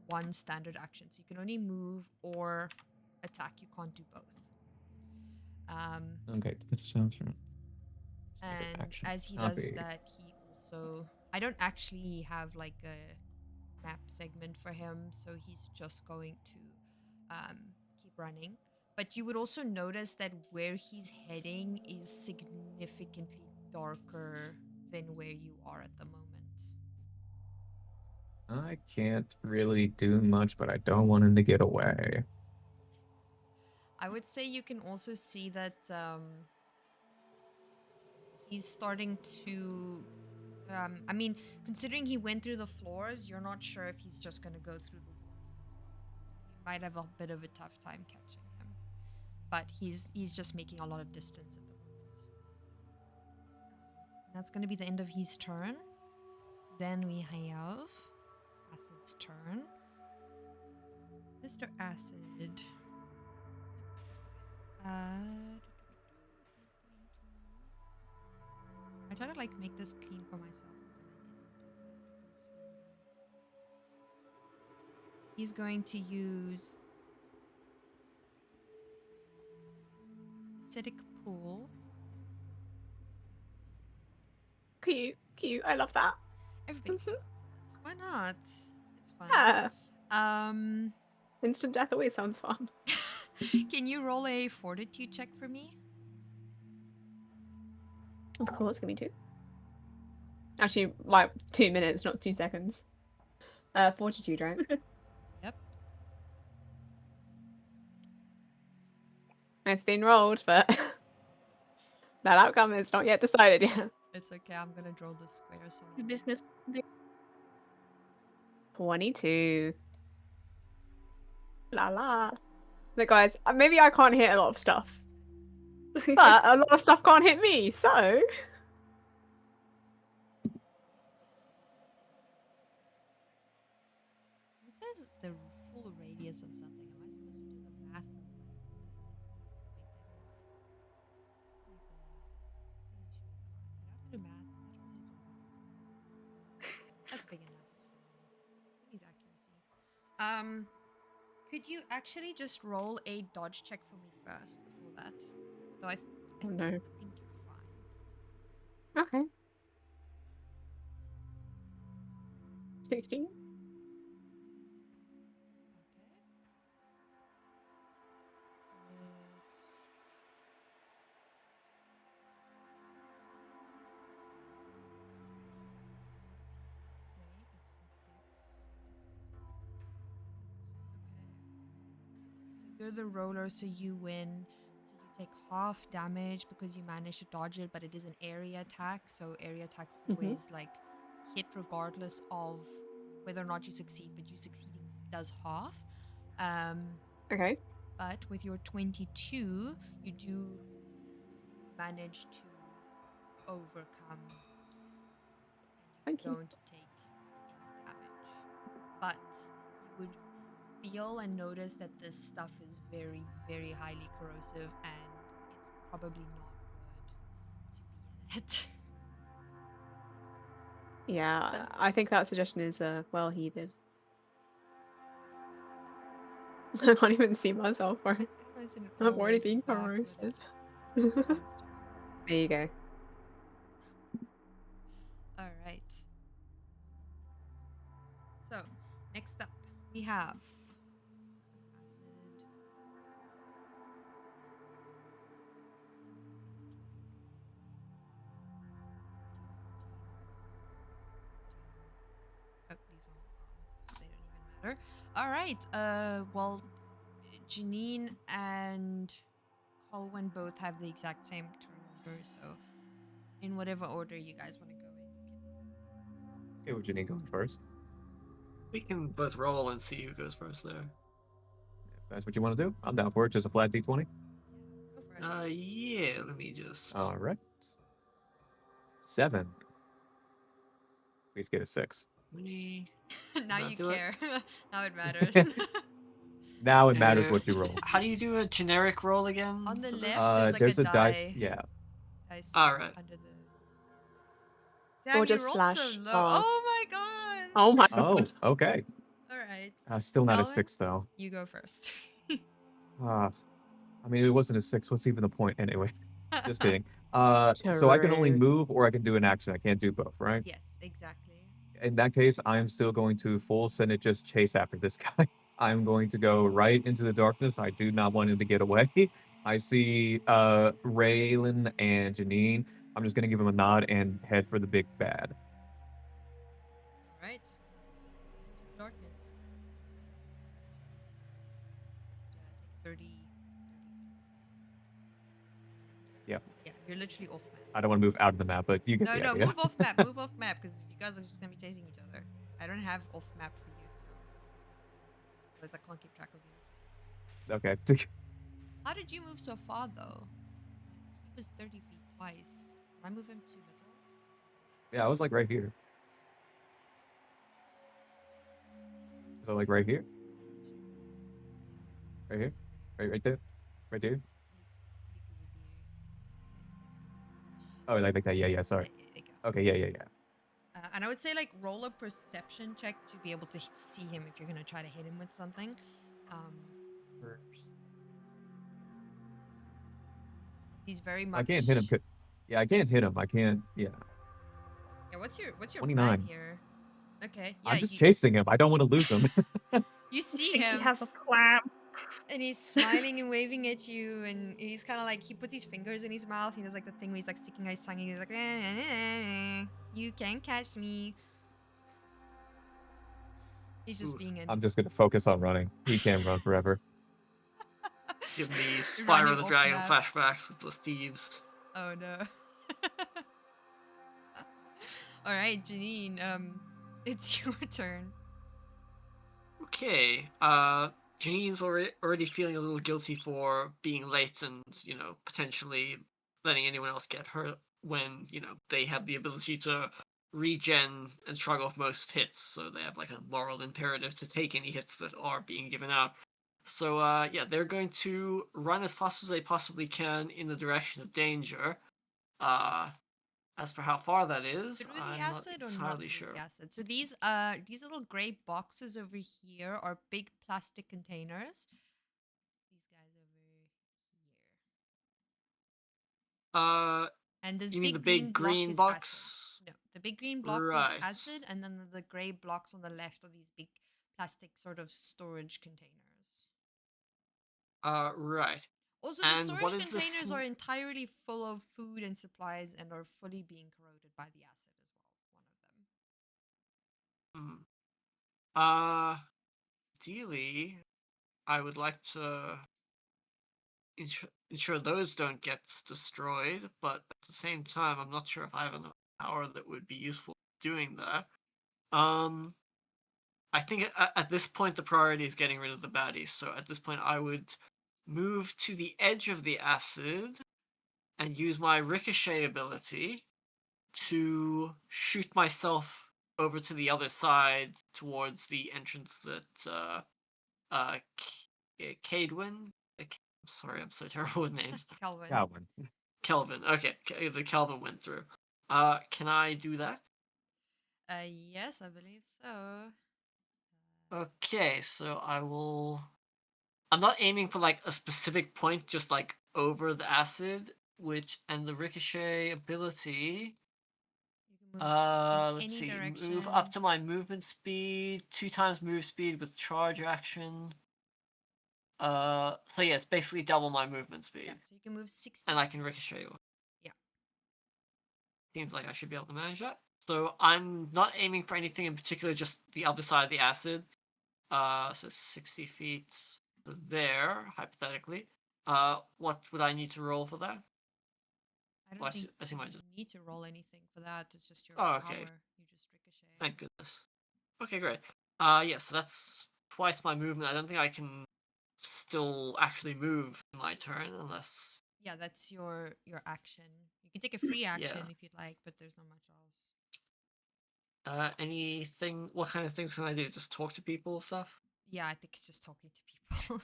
one standard action. So you can only move or attack. You can't do both. Okay, that's sounds right. And Action. as he does Copy. that, he also... I don't actually have like a map segment for him, so he's just going to keep running. But you would also notice that where he's heading is significantly darker than where you are at the moment. I can't really do much, but I don't want him to get away. I would say you can also see that he's starting to... I mean, considering he went through the floors, you're not sure if he's just going to go through the walls as well. You might have a bit of a tough time catching him. But he's just making a lot of distance at the moment. That's going to be the end of his turn. Then we have Acid's turn. Mr. Acid. I try to like make this clean for myself, but then I get into that. He's going to use acidic pool. Cute, cute. I love that. Everybody loves it. Why not? It's fun. Yeah. Instant death always sounds fun. Can you roll a fortitude check for me? Of course, give me 2. Actually, like 2 minutes, not 2 seconds. Fortitude, right? Yep. It's been rolled, but that outcome is not yet decided yet. It's okay. I'm gonna draw the square. So Business. 22. La la. Look, guys, maybe I can't hit a lot of stuff, but a lot of stuff can't hit me, so. it says the full radius of something. Am I supposed to do the math of like how big that is? Like the thing short line. I don't have to do math. I don't want to do math. That's big enough. It's fine. It needs accuracy. Could you actually just roll a dodge check for me first before that? Though I Oh no. think you're fine. Okay. 16. Okay. So you're the roller, so you win. So you take half damage because you managed to dodge it, but it is an area attack. So area attacks always like hit regardless of whether or not you succeed, but you succeeding does half. Okay. But with your 22, you do manage to overcome. And Thank you you. don't take any damage. But you would feel and notice that this stuff is very, very highly corrosive, and it's probably not good to be in it. Yeah, I think that suggestion is well heeded. I can't even see myself for it. I'm already being corrosive. There you go. All right. So, next up, we have acid. Oh, these ones are gone, so they don't even matter. All right. Well, Janine and Calwin both have the exact same turn order, so in whatever order you guys want to go in, you can. Okay, with Janine going first. We can both roll and see who goes first there. If that's what you want to do, I'm down for it. Just a flat d20. Go for it. Yeah, let me just. All right. 7. Please get a 6. 20. Now that you do it? care. Now it matters. Now it matters what you roll. How do you do a generic roll again? On the for left, this? there's like There's a a dice. die. Yeah. Dice Alright. under the. Damn, Or you just rolled slash so low. R. Oh my god. Oh my Oh, god. okay. All right. Still not a Calwin, 6 though. you go first. I mean, it wasn't a 6. What's even the point anyway? Just kidding. So I can only True. move or I can do an action. I can't do both, right? Yes, exactly. In that case, I'm still going to full send it, just chase after this guy. I'm going to go right into the darkness. I do not want him to get away. I see Raelinn and Janine. I'm just gonna give him a nod and head for the big bad. All right. Into the darkness. Just take 30 feet. Yep. Yeah, you're literally off map. I don't want to move out of the map, but you get No, the no, idea. move off map. Move off map because you guys are just gonna be chasing each other. I don't have off map for you, so otherwise I can't keep track of you. Okay. How did you move so far though? 'Cause he was 30 feet twice. Did I move him too little? Yeah, I was like right here. So like right here, right here, right there, right there. Oh, like that. Yeah. Sorry. There you go. Okay. Yeah. And I would say like roll a perception check to be able to see him if you're gonna try to hit him with something. He's very much. I can't hit him. Yeah, I can't hit him. I can't. Yeah. Yeah. What's your 29. plan here? Okay. Yeah. I'm just chasing him. I don't want to lose him. You I see think him. he has a plan. And he's smiling and waving at you, and he's kind of like, he puts his fingers in his mouth. He does like the thing where he's like sticking out his tongue, and he's like, you can't catch me. He's just Oof. being an. I'm just gonna focus on running. He can't run forever. Give me Spyro Running the off Dragon map. flashbacks with the thieves. Oh no. All right, Janine. It's your turn. Okay. Janine's already feeling a little guilty for being late and, potentially letting anyone else get hurt when, they have the ability to regen and shrug off most hits. So they have like a moral imperative to take any hits that are being given out. So, yeah, they're going to run as fast as they possibly can in the direction of danger. As for how far that is, Good with the I'm not acid or not entirely with sure. the acid? So these little gray boxes over here are big plastic containers. These guys over here. And this You mean big the big block green is box? acid. No, the big green blocks Right. is acid, and then the gray blocks on the left are these big plastic sort of storage containers. Right. Also, the And storage what is the containers are entirely full of food and supplies and are fully being corroded by the acid as well. One of them. Ideally, I would like to ensure those don't get destroyed, but at the same time, I'm not sure if I have enough power that would be useful doing that. I think at this point the priority is getting rid of the baddies. So at this point, I would move to the edge of the acid and use my ricochet ability to shoot myself over to the other side towards the entrance that Calwin. Sorry, I'm so terrible with names. Calwin. Calwin. Calvin. Okay, the Calvin went through. Can I do that? Yes, I believe so. Okay, so I will. I'm not aiming for like a specific point, just like over the acid, and the ricochet ability. You can move in Let's any see. direction. Move up to my movement speed, 2 times move speed with charge action. So yeah, it's basically double my movement speed. Yeah, so you can move 60. And I can ricochet. Yeah. Seems like I should be able to manage that. So I'm not aiming for anything in particular, just the other side of the acid. So 60 feet there, hypothetically. What would I need to roll for that? I don't Well, think I see you my just. need to roll anything for that. It's just your Oh, power. okay. You just ricochet. Thank goodness. Okay, great. Yes, that's twice my movement. I don't think I can still actually move in my turn unless. Yeah, that's your action. You can take a free action Yeah. if you'd like, but there's not much else. Anything? What kind of things can I do? Just talk to people and stuff? Yeah, I think it's just talking to people.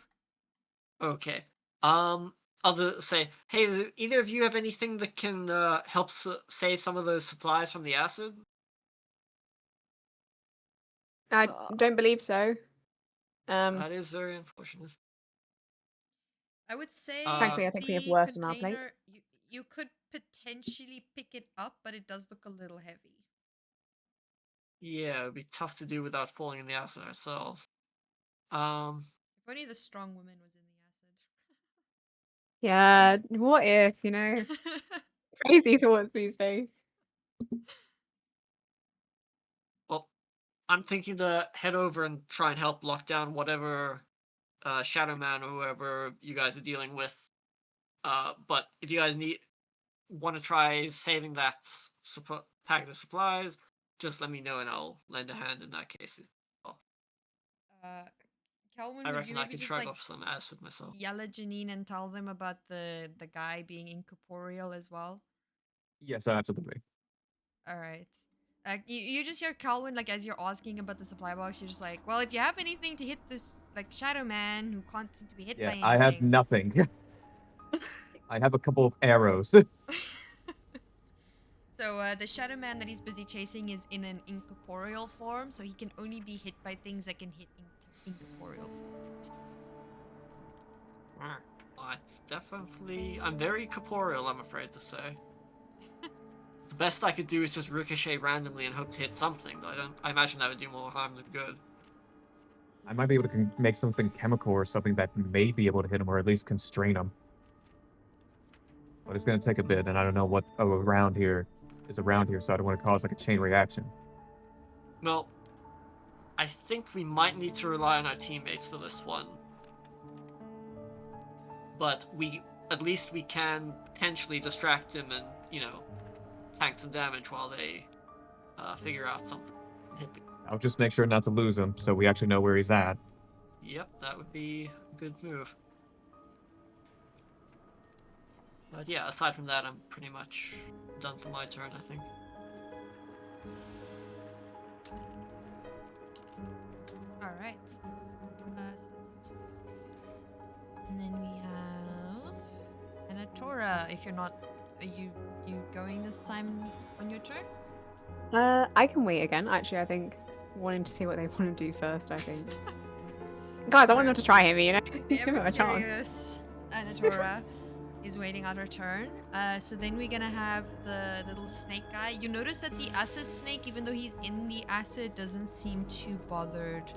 Okay. I'll just say, hey, do either of you have anything that can help save some of those supplies from the acid? I don't believe so. That is very unfortunate. I would say Frankly, I think we have the worse on our plate. container you could potentially pick it up, but it does look a little heavy. Yeah, it'd be tough to do without falling in the acid ourselves. Um, If only the strong woman was in Yeah, what if, you know? the acid. Crazy thoughts these days. well, I'm thinking to head over and try and help lock down whatever Shadow Man or whoever you guys are dealing with. But if you guys want to try saving that packet of supplies, just let me know and I'll lend a hand in that case. Well, Calwin, I would you reckon I maybe can just shrug like off some acid myself. yell at Janine and tell them about the guy being incorporeal as well? Yes, absolutely. All right. You just hear Calwin, like, as you're asking about the supply box, you're just like, well, if you have anything to hit this, like, Shadow Man who can't seem to be hit by Yeah, anything. I have nothing. I have a couple of arrows. So, the Shadow Man that he's busy chasing is in an incorporeal form, so he can only be hit by things that can hit incorporeal forms. It's definitely. I'm very corporeal, I'm afraid to say. The best I could do is just ricochet randomly and hope to hit something, but I imagine that would do more harm than good. I might be able to make something chemical or something that may be able to hit him or at least constrain him. But it's going to take a bit, and I don't know what around here is around here, so I don't want to cause like a chain reaction. Well, I think we might need to rely on our teammates for this one. But at least we can potentially distract him and, tank some damage while they figure out something. I'll just make sure not to lose him, so we actually know where he's at. Yep, that would be a good move. But yeah, aside from that, I'm pretty much done for my turn, I think. All right. So that's two. And then we have Anatora. If you're not, are you going this time on your turn? I can wait again. Actually, I think wanting to see what they want to do first. I think, guys, I want them to try him. You know, give him a chance. Curious. Anatora is waiting out her turn. So then we're gonna have the little snake guy. You notice that the acid snake, even though he's in the acid, doesn't seem too bothered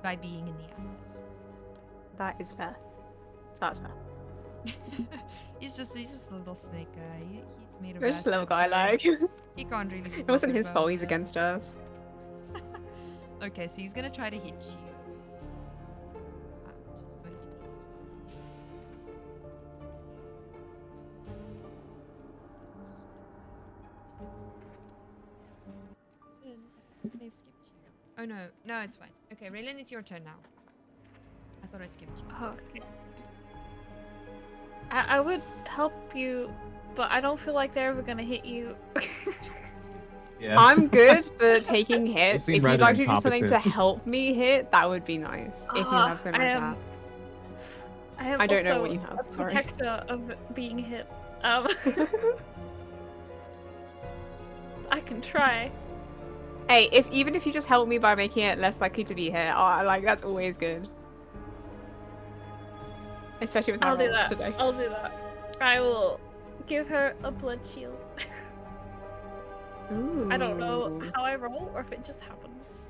by being in the acid. That is fair. That's fair. he's just a little snake guy. He's made of We're acid. just a little guy, so like. he can't really. Be It wasn't bothered his by fault. all He's that. against us. Okay, so he's gonna try to hit you. Which is going to be. I may have skipped you. Oh no, it's fine. Okay, Raelinn, it's your turn now. I thought I skipped you. Oh, okay. I would help you, but I don't feel like they're ever gonna hit you. Yeah. I'm good for taking hits. seem If you'd rather like to do something to incompetent. help me hit, that would be nice. If you have something like that. I am I don't know also what you have, a sorry. protector of being hit. I can try. Hey, even if you just help me by making it less likely to be hit, like that's always good. Especially with my I'll do rolls that. today. I'll do that. I will give her a blood shield. Ooh. I don't know how I roll or if it just happens.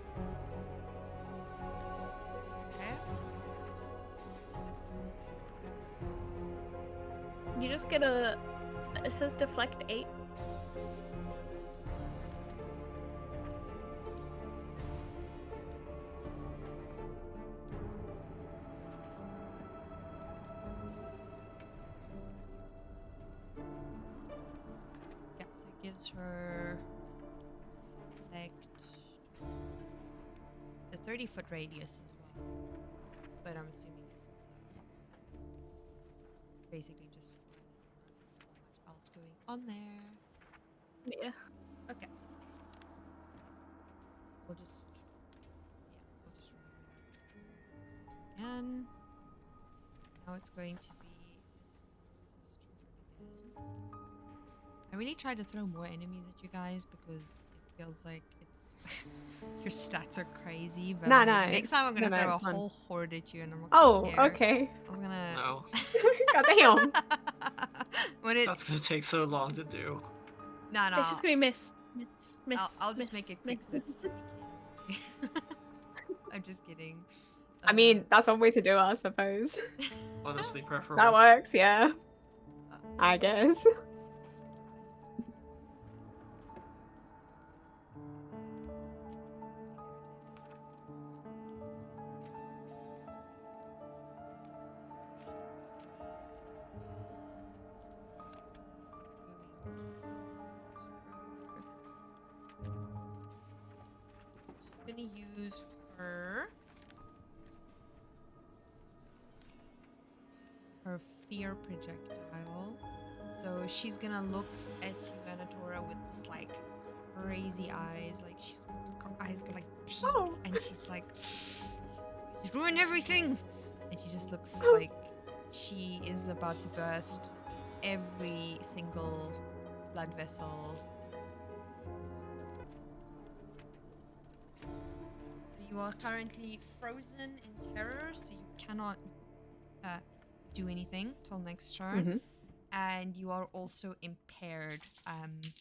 Okay. You just get a. It says deflect 8. Yeah, so it gives her like 30-foot radius as well. But I'm assuming it's basically just for an hour. There's not much else going on there. Yeah. Okay. We'll just remove that again. Now it's going to be I really try to throw more enemies at you guys because it feels like it's your stats are crazy. But No, like, no, next time I'm gonna throw it's a fun. whole horde at you, and I'm not Oh, gonna care. okay. I was gonna. No, God damn. When it. that's gonna take so long to do. No. It's just gonna be miss. I'll just make it quick. miss. That's to be kidding. I'm just kidding. I mean, that's one way to do it, I suppose. Honestly, preferable. That works, yeah. I guess. Gonna use her fear projectile. So she's gonna look at you, Anatora, with this like crazy eyes. Like her eyes go like peak, and she's like, "You ruined everything!" And she just looks like she is about to burst every single blood vessel. You are currently frozen in terror, so you cannot do anything till next turn. And you are also impaired.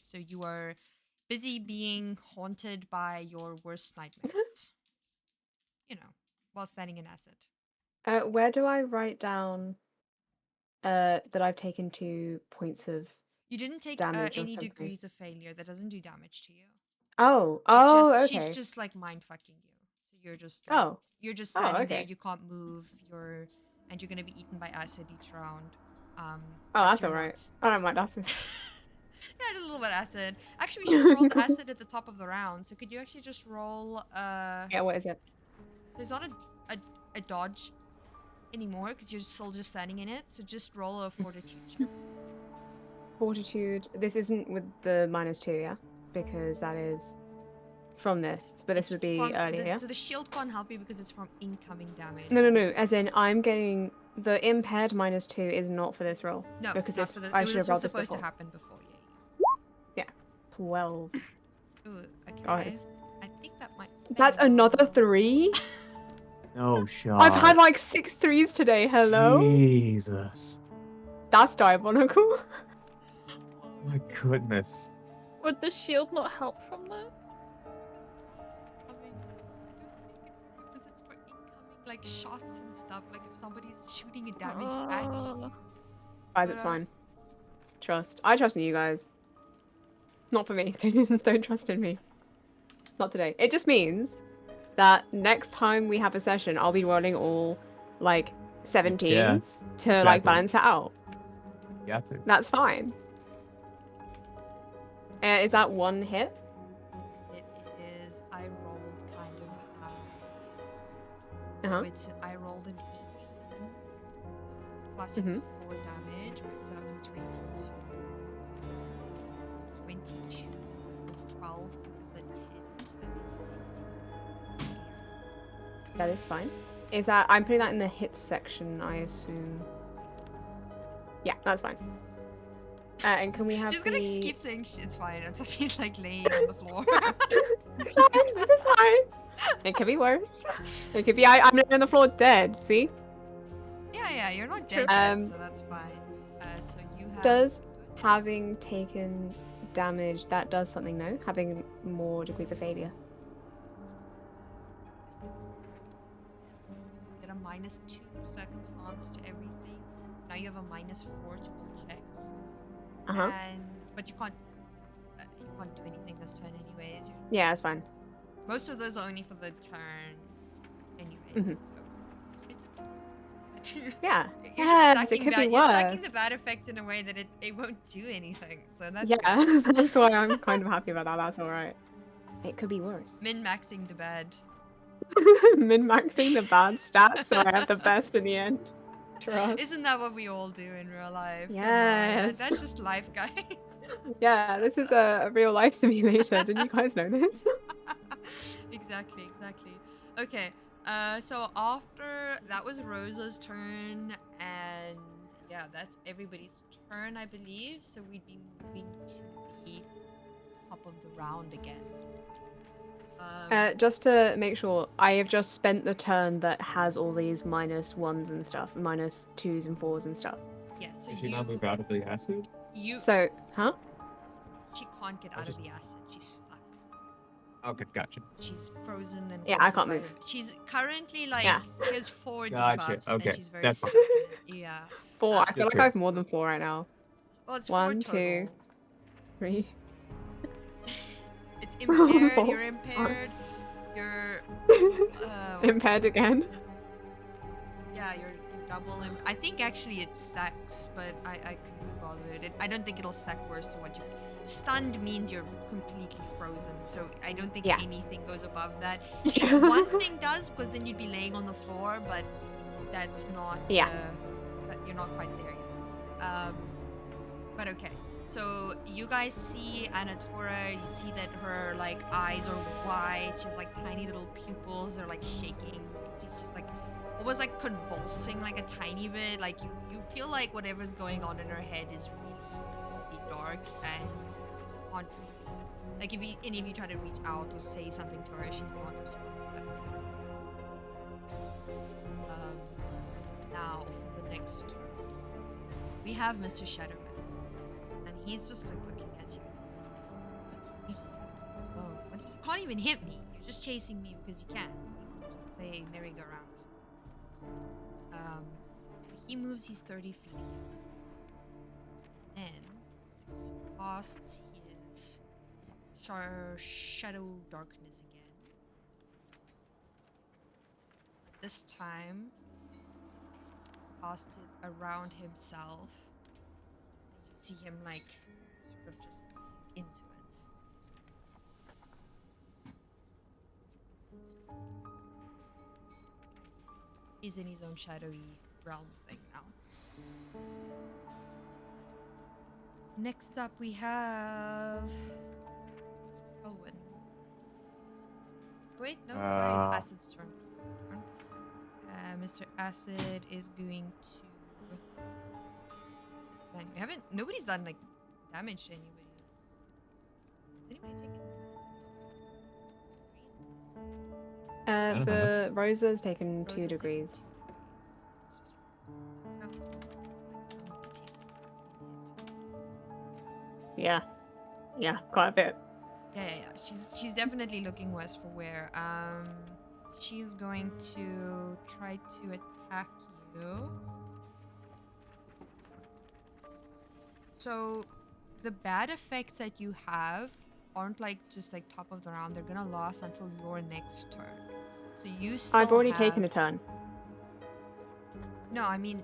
So you are busy being haunted by your worst nightmares. While standing in acid. Where do I write down that I've taken 2 points of You didn't take damage or any something? degrees of failure. That doesn't do damage to you. Oh, okay. She's just like mind fucking you. So you're just like, you're just standing there. okay. You can't move. And you're gonna be eaten by acid each round. That's alright. I don't mind acid. Yeah, just a little bit of acid. Actually, we should roll the acid at the top of the round. So could you actually just roll? Yeah, what is it? So it's not a dodge anymore because you're still just standing in it. So just roll a fortitude check. Fortitude. This isn't with the -2, yeah? Because that is from this. But this would be earlier, yeah? So the shield can't help you because it's from incoming damage. No. As in, I'm getting the impaired -2 is not for this roll. No, because not it's, for the, I it should was have rolled this supposed before. to happen before. Yeah. 12. Ooh, okay. Guys. I think that might. That's another 3? No shot. I've had like 6 3s today. Hello? Jesus. That's diabolical. My goodness. Would the shield not help from that? Because it's for incoming like shots and stuff. Like if somebody's shooting a damage at you. Guys, it's fine. I trust in you guys. Not for me. Don't trust in me. Not today. It just means that next time we have a session, I'll be rolling all like 17s to like exactly. balance it out. You got to. That's fine. Is that 1 hit? It is. I rolled kind of high. So I rolled an 18 plus it's 4 damage, brings it up to 22. 22 plus 12 gives us a 10. So that means you take 2. That is fine. Is that I'm putting that in the hits section, I assume. Yeah, that's fine. And can we have She's gonna keep saying it's fine until she's like laying on the floor. It's fine. This is fine. It could be worse. It could be I'm on the floor dead. See? Yeah, you're not dead yet, so that's fine. So you have. Does having taken damage that does something? No, having more degrees of failure. Get a -2 circumstance to everything. Now you have a -4 to all checks. But you can't do anything this turn anyways. Yeah, it's fine. Most of those are only for the turn anyways. So Yeah. Yes, it could be You're stacking worse. the bad effect in a way that it won't do anything. So that's Yeah, that's why I'm kind of happy about that. That's all right. It could be worse. min-maxing the bad. Min-maxing the bad stats so I have the best in the end. Trust. Isn't that what we all do in real life? Come on, Yes. that's just life, guys. Yeah, this is a real life simulator. Didn't you guys know this? Exactly. Okay, so after that was Rosa's turn, and yeah, that's everybody's turn, I believe. So we'd be moving to the top of the round again. Just to make sure, I have just spent the turn that has all these -1s and stuff, -2s and 4s and stuff. Yeah, so Did she not move out of the acid? So, huh? She can't get out just- of the acid. She's stuck. Okay, gotcha. She's frozen and Yeah, I can't constipated. move. She's currently like Yeah. she has 4 Gotcha, debuffs okay, and she's very that's stuck fine. in it. Yeah. 4. I feel Just like I have curious. more than 4 right now. Well, it's 1, 4 2. total. 3. It's impaired. 4, You're impaired. You're Impaired again. yeah. You're double. I think actually it stacks, but I couldn't be bothered. I don't think it'll stack worse to what you. Stunned means you're completely frozen, so I don't think Yeah. anything goes above that. Maybe one thing does, because then you'd be laying on the floor, but that's not. Yeah. But you're not quite there yet. But okay. So you guys see Anatora. You see that her like eyes are wide. She has like tiny little pupils. They're like shaking. She's just like almost like convulsing like a tiny bit. Like you feel like whatever's going on in her head is really dark and can't like if any of you try to reach out or say something to her, she's not responsive. Now for the next turn, we have Mr. Shadowman, and he's just like looking at you. You just whoa, what, you can't even hit me. You're just chasing me because you can. You just play merry-go-round or something. So he moves. He's 30 feet again. Then he casts his shadow darkness again. But this time, cast it around himself. And you see him like sort of just sink into it. He's in his own shadowy realm thing now. Next up, we have Calwin. Wait, no, sorry, it's Acid's turn. Mr. Acid is going to. Man, we haven't. Nobody's done like damage to anybody. Has anybody taken? The Rosa's taken Rosa's 2 taken degrees. Yeah. Yeah, quite a bit. Yeah. She's definitely looking worse for wear. She's going to try to attack you. So, the bad effects that you have aren't like just like top of the round. They're gonna last until your next turn. So you still I've already have... taken a turn. No, I mean...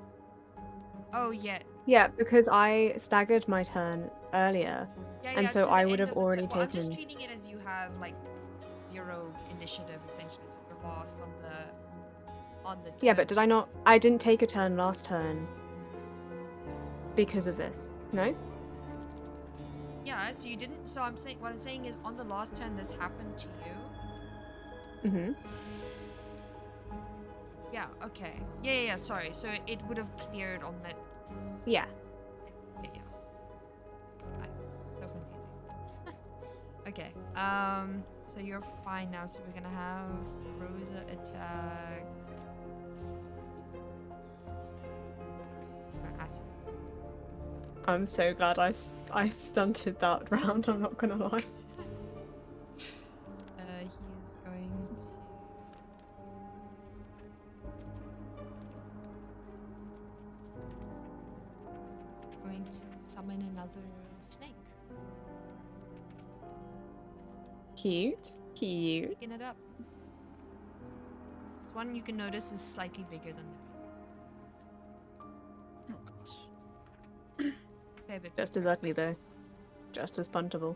Oh, yeah. Yeah, because I staggered my turn earlier. And so to the I end would have of the already turn. Well, I'm just taken- treating it as you have like 0 initiative essentially, so you're lost on the Yeah, turn. but did I not? I didn't take a turn last turn because of this. No? Yeah, so you didn't. So I'm saying what I'm saying is on the last turn this happened to you. Mhm. Yeah. Okay. Yeah. Sorry. So it would have cleared on that. Yeah. Yeah. That's so confusing. Okay. So you're fine now. So we're gonna have Rosa attack. Acid. I'm so glad I stunted that round. I'm not gonna lie. He is going to summon another snake. Cute. Cute. Picking it up. This one you can notice is slightly bigger than the previous. Oh gosh. Fair bit Just as ugly though. Just as puntable.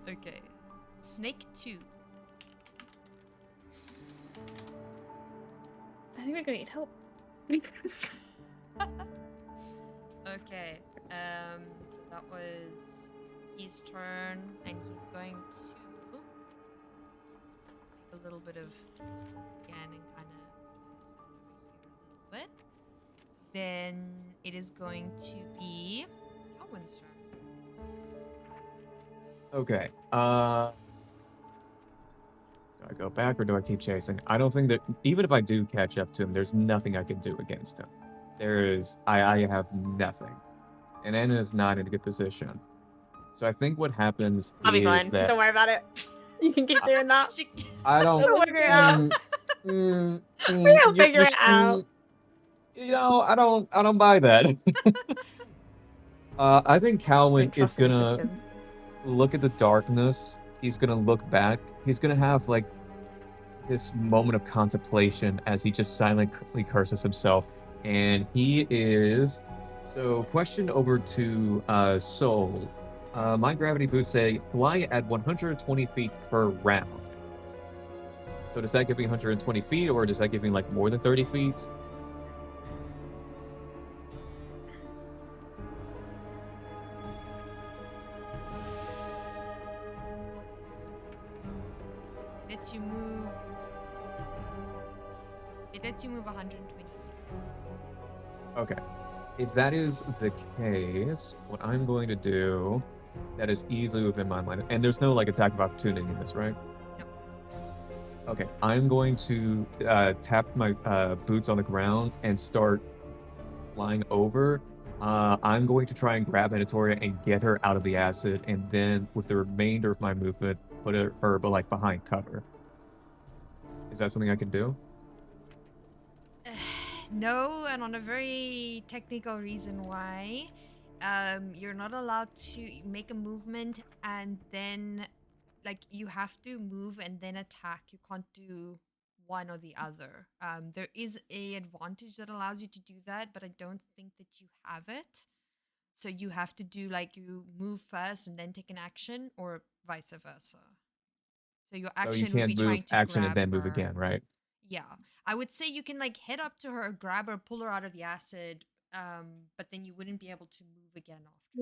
Okay. Snake 2. think we're gonna need help. Okay. So that was his turn, and he's going to make a little bit of distance again and kind of over here a little bit. Then it is going to be Calwin's turn. Okay. Do I go back or do I keep chasing? I don't think that even if I do catch up to him, there's nothing I can do against him. I have nothing. And Anna is not in a good position. So I think what happens I'll be is fine. that Don't worry about it. You can keep doing that. I don't. We'll figure it out. We'll figure it out. You know, I don't buy that. I think Calwin is Trust in the gonna system. look at the darkness. He's gonna look back. He's gonna have like this moment of contemplation as he just silently curses himself. And he is question over to Soul. My gravity boots say fly at 120 feet per round. So does that give me 120 feet, or does that give me like more than 30 feet? Lets you move. It lets you move 120 feet. Okay. If that is the case, what I'm going to do, that is easily within my line, and there's no like attack of opportunity in this, right? No. Okay, I'm going to tap my boots on the ground and start flying over. I'm going to try and grab Anatora and get her out of the acid, and then with the remainder of my movement, put her but like behind cover. Is that something I can do? No, and on a very technical reason why. You're not allowed to make a movement and then, like, you have to move and then attack. You can't do one or the other. There is a advantage that allows you to do that, but I don't think that you have it. So you have to do like you move first and then take an action, or vice versa. So your So you action would be can't trying move to action and grab then move her. again, right? Yeah, I would say you can like head up to her, grab her, pull her out of the acid, but then you wouldn't be able to move again after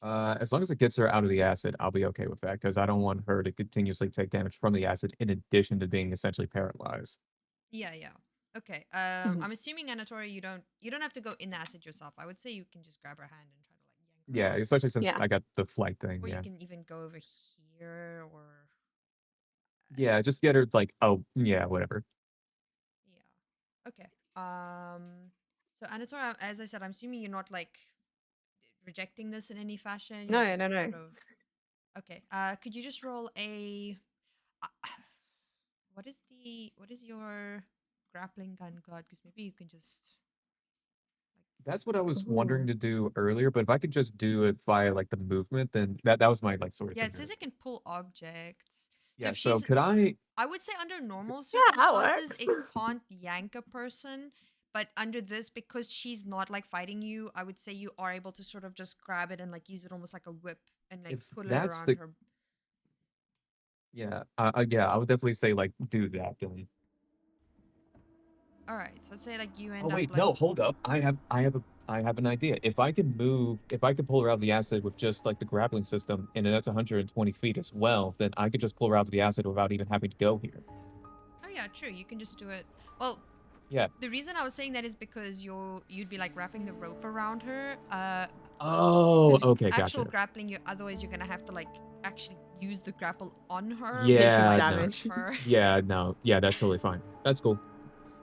that. As long as it gets her out of the acid, I'll be okay with that, because I don't want her to continuously take damage from the acid in addition to being essentially paralyzed. Yeah, yeah. Okay. Mhm. I'm assuming Anatora, you don't have to go in the acid yourself. I would say you can just grab her hand and try to like yank her Yeah, out. especially since Yeah. I got the flight thing, Or yeah. you can even go over here, or Yeah, just get her like, oh, yeah, whatever. yeah. Okay. So Anatora, as I said, I'm assuming you're not like rejecting this in any fashion. You're No, just no, no. sort of okay. Could you just roll a what is your grappling gun god? Because maybe you can just That's what I was wondering Ooh. to do earlier, but if I could just do it via like the movement, then that was my like sort of yeah. It thing. says it can pull objects. So Yeah, if so she's, could I I would say under normal Yeah, that circumstances, works. it can't yank a person. But under this, because she's not like fighting you, I would say you are able to sort of just grab it and like use it almost like a whip and like if pull it that's around the her. yeah, yeah, I would definitely say like do that then. All right. So let's say like you Oh end up wait, like no, hold up. I have an idea. If I could pull her out of the acid with just like the grappling system, and that's 120 feet as well, then I could just pull her out of the acid without even having to go here. oh yeah, true. You can just do it. Well, Yeah. the reason I was saying that is because you'd be like wrapping the rope around her. Oh, 'Cause okay, actual gotcha. grappling, you otherwise you're gonna have to like actually use the grapple on her, which Take some Yeah, might no. hurt damage. her. Yeah, no. Yeah, that's totally fine. That's cool.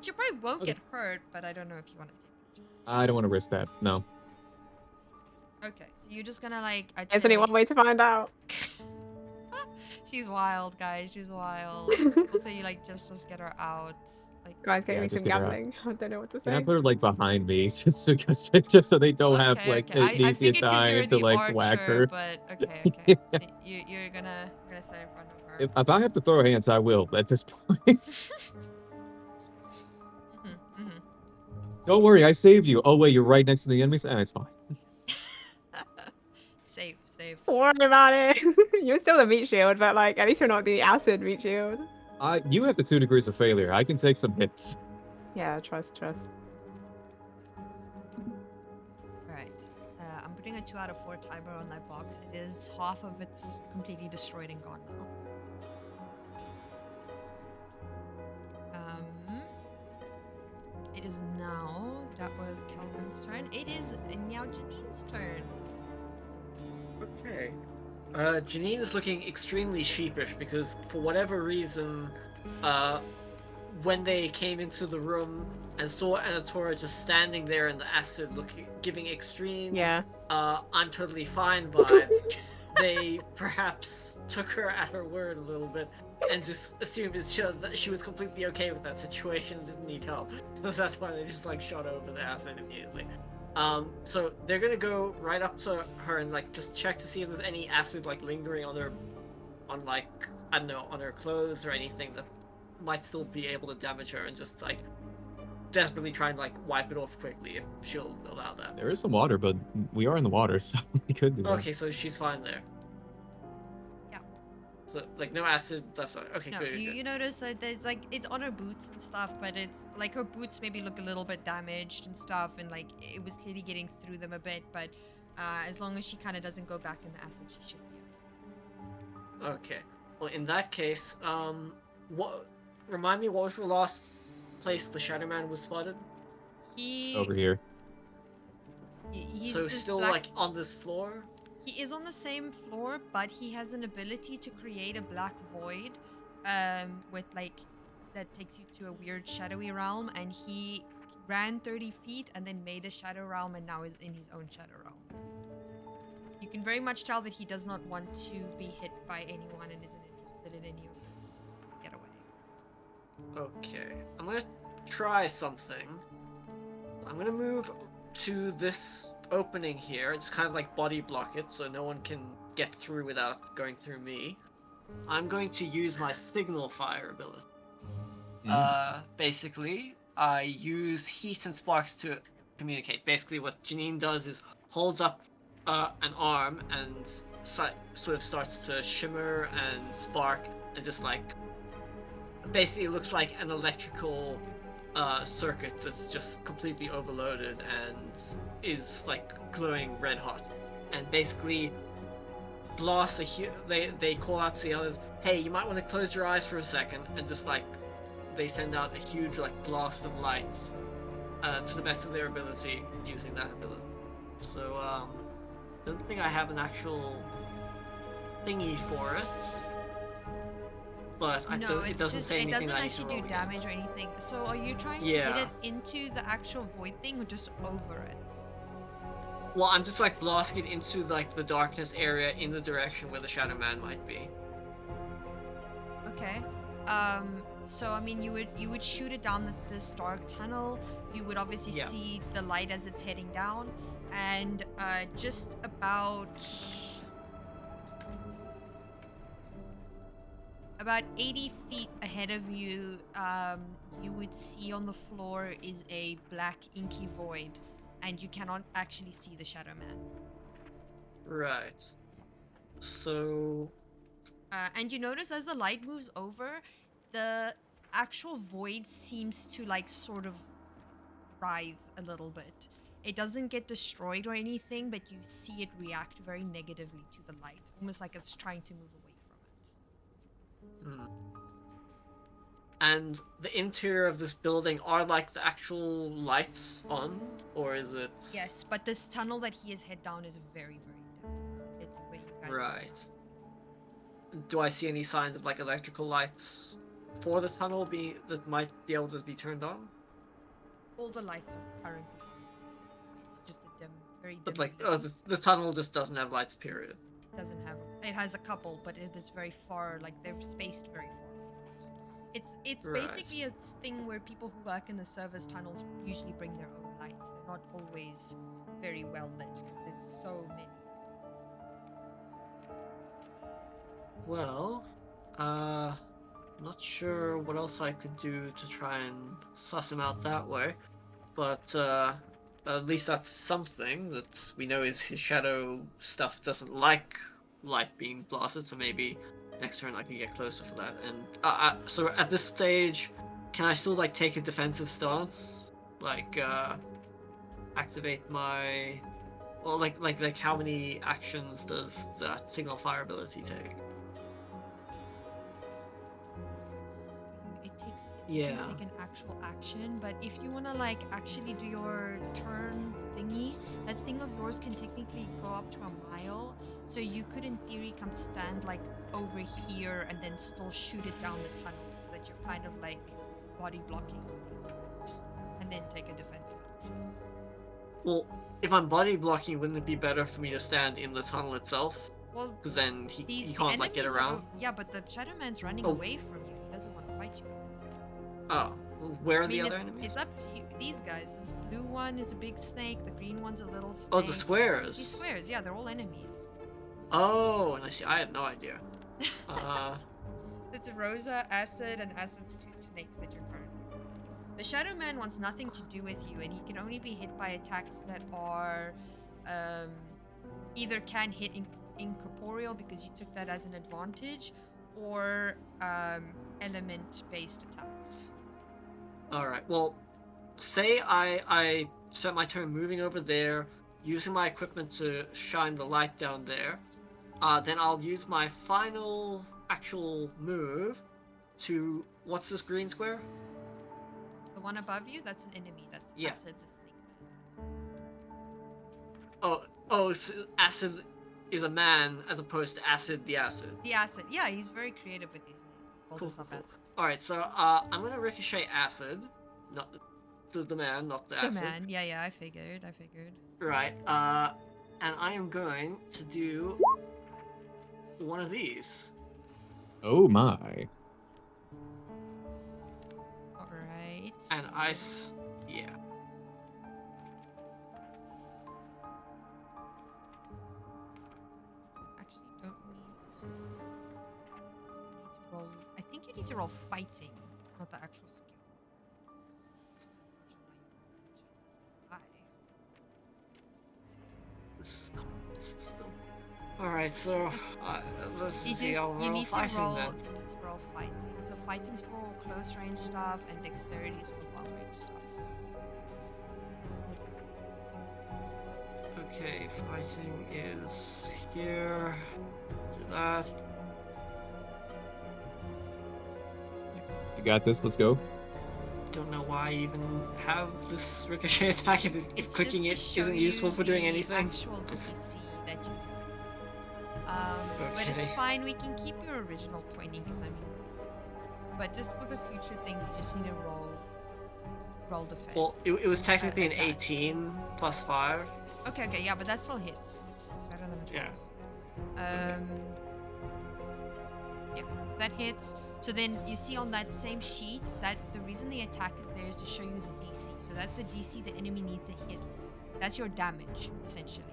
She probably won't Okay. get hurt, but I don't know if you want to take that chance. I don't want to risk that. No. Okay, so you're just gonna like I'd There's say only one way to find out. she's wild, guys. She's wild. We'll say you like just get her out. Like Guys, get Yeah, me just some get her out. gambling. I don't know what to Can I say. put her like behind me just so they don't have okay, like okay. an I easier figured because you're time to the like whack archer, her? but okay, okay. So you're gonna stand in front of her. If I have to throw hands, I will at this point. Don't worry, I saved you. Oh wait, you're right next to the enemies. It's fine. Safe. Don't worry about it. You're still the meat shield, but like at least you're not the acid meat shield. You have the 2 degrees of failure. I can take some hits. Yeah, trust. Alright. I'm putting a 2 out of 4 timer on that box. It is half of it's completely destroyed and gone now. It is now. That was Calvin's turn. It is now Janine's turn. Okay. Janine is looking extremely sheepish because, for whatever reason, when they came into the room and saw Anatora just standing there in the acid, giving extreme, I'm totally fine vibes, they perhaps took her at her word a little bit and just assumed that she was completely okay with that situation and didn't need help. So that's why they just like shot over the acid immediately. So they're gonna go right up to her and like just check to see if there's any acid like lingering on her, on like, I don't know, on her clothes or anything that might still be able to damage her, and just like desperately try and like wipe it off quickly if she'll allow that. There is some water, but we are in the water, so we could do that. Okay, so she's fine there. Yeah. So like no acid left. Okay, No, good. you notice that there's like it's on her boots and stuff, but it's like her boots maybe look a little bit damaged and stuff, and like it was clearly getting through them a bit. But as long as she kind of doesn't go back in the acid, she should be okay. Okay. Well, in that case, what? Remind me, what was the last place the Shadow Man was spotted? Over here. He's So this still black- like on this floor? He is on the same floor, but he has an ability to create a black void, with like that takes you to a weird shadowy realm, and he ran 30 feet and then made a shadow realm and now is in his own shadow realm. You can very much tell that he does not want to be hit by anyone and isn't interested in any of this. He just wants to get away. Okay. I'm gonna try something. I'm gonna move to this opening here. It's kind of like body block it so no one can get through without going through me. I'm going to use my signal fire ability. Basically, I use heat and sparks to communicate. Basically, what Janine does is holds up an arm and sort of starts to shimmer and spark and just like basically looks like an electrical circuit that's just completely overloaded and is like glowing red hot, and basically blasts they call out to the others, hey, you might want to close your eyes for a second, and just like they send out a huge like blast of lights to the best of their ability using that ability. So don't think I have an actual thingy for it, but it doesn't say anything. It doesn't that I need actually to roll do damage against. or anything. So are you trying to hit it into the actual void thing or just over it? Well, I'm just like blasting it into like the darkness area in the direction where the Shadow Man might be. Okay. So I mean, you would shoot it down this dark tunnel. You would obviously see the light as it's heading down, and just about 80 feet ahead of you, you would see on the floor is a black inky void, and you cannot actually see the Shadow Man. Right. So. And you notice as the light moves over, the actual void seems to like sort of writhe a little bit. It doesn't get destroyed or anything, but you see it react very negatively to the light, almost like it's trying to move away from it. And the interior of this building, are like the actual lights on, or is it? Yes, but this tunnel that he has head down is very, very dim. It's where you guys Right. Do I see any signs of like electrical lights for the tunnel that might be able to be turned on? all the lights are currently on. It's just a dim, very dim. But like, lit. the tunnel just doesn't have lights. Period. Doesn't have. It has a couple, but it is very far. Like they're spaced very far. It's Right. basically a thing where people who work in the service tunnels usually bring their own lights. They're not always very well lit because there's so many. Well, not sure what else I could do to try and suss him out that way, but at least that's something that we know is his shadow stuff doesn't like light being blasted, so maybe next turn I can get closer for that. And so at this stage, can I still like take a defensive stance? Like activate my, well, like how many actions does that signal fire ability take? It Yeah. doesn't take an actual action, but if you wanna like actually do your turn thingy, that thing of yours can technically go up to a mile. So you could in theory come stand like over here and then still shoot it down the tunnel so that you're kind of like body blocking and then take a defensive action. Well, if I'm body blocking, wouldn't it be better for me to stand in the tunnel itself? Well, Because then he the can't like get enemies around. yeah, but the Shadow Man's running Oh. away from you. He doesn't want to fight you guys. Oh, where are I mean, the other it's enemies? up to you. These guys. This blue one is a big snake. The green one's a little snake. Oh, the squares. These squares, yeah, they're all enemies. Oh, and I see. I had no idea. It's Rosa, Acid, and Acid's two snakes that you're currently with. The Shadow Man wants nothing to do with you, and he can only be hit by attacks that are either can hit incorporeal because you took that as an advantage, or element-based attacks. All right. Well, say I spent my turn moving over there, using my equipment to shine the light down there. Then I'll use my final actual move to, what's this green square? The one above you, that's an enemy. That's Yeah. Acid the Snake Man. So Acid is a man as opposed to Acid the Acid. The Acid. Yeah, he's very creative with these names. Called Cool, himself cool. Acid. All right, so I'm gonna ricochet Acid, not the man, not the The Acid. man. Yeah, I figured. Right. And I am going to do one of these. Oh my. All right. And yeah. Actually don't need to roll. I think you need to roll fighting, not the actual skill. This combat system. All right, so let's You see. I'll roll need fighting to roll. then. You need to roll fighting. So fighting's for close range stuff, and dexterity is for long range stuff. Okay, fighting is here. Do that. You got this. Let's go. Don't know why I even have this ricochet attack if It's clicking it just to show isn't useful you for doing the anything. Actual DC that you need. But it's Okay. fine. We can keep your original 20 because I mean, but just for the future things, you just need to roll defense. Well, it was technically an attack. 18 plus 5. Okay, yeah, but that still hits. It's better than a 12. Yeah. Yeah, so that hits. So then you see on that same sheet that the reason the attack is there is to show you the DC. So that's the DC the enemy needs to hit. That's your damage, essentially.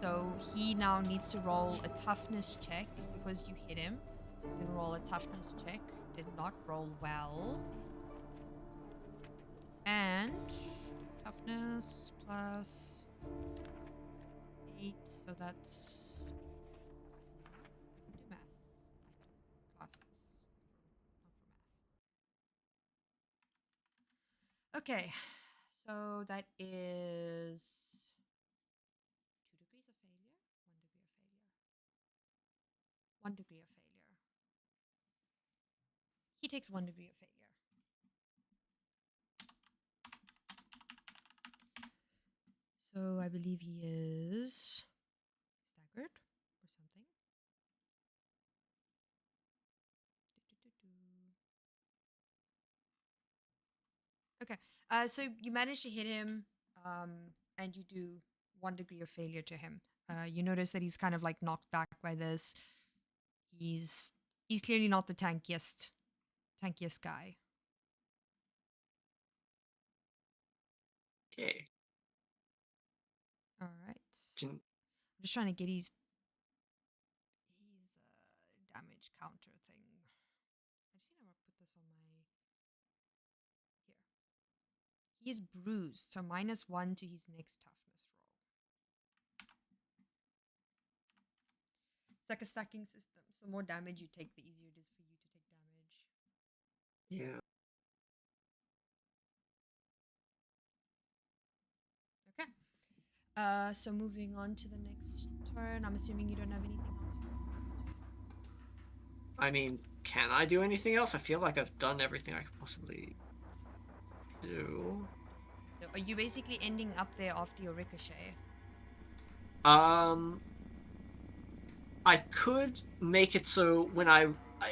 So he now needs to roll a toughness check because you hit him. So he's gonna roll a toughness check. Did not roll well. And toughness plus 8, so that's do math. Classes. Not for math. Okay, so that is 2 degrees of failure, 1 degree of failure. 1 degree of failure. He takes 1 degree of failure. So I believe he is staggered or something. Okay, so you manage to hit him, and you do 1 degree of failure to him. You notice that he's kind of like knocked back by this. He's clearly not the tankiest guy. Okay. All right. Can- I'm just trying to get his damage counter thing. I just need to put this on my here. He is bruised, so -1 to his next toughness roll. It's like a stacking system. The more damage you take, the easier it is for you to take damage. Yeah. Okay. So moving on to the next turn. I'm assuming you don't have anything else you want to do. I mean, can I do anything else? I feel like I've done everything I could possibly do. So are you basically ending up there after your ricochet? I could make it so when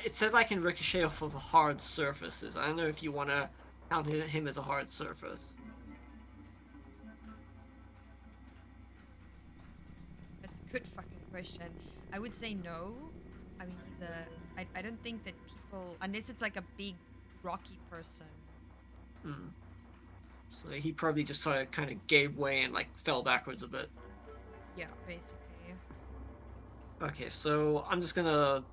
it says I can ricochet off of hard surfaces. I don't know if you want to count him as a hard surface. That's a good fucking question. I would say no. I mean, I don't think that people, unless it's like a big rocky person. So he probably just sort of kind of gave way and like fell backwards a bit. Yeah, basically. Okay, so I'm just gonna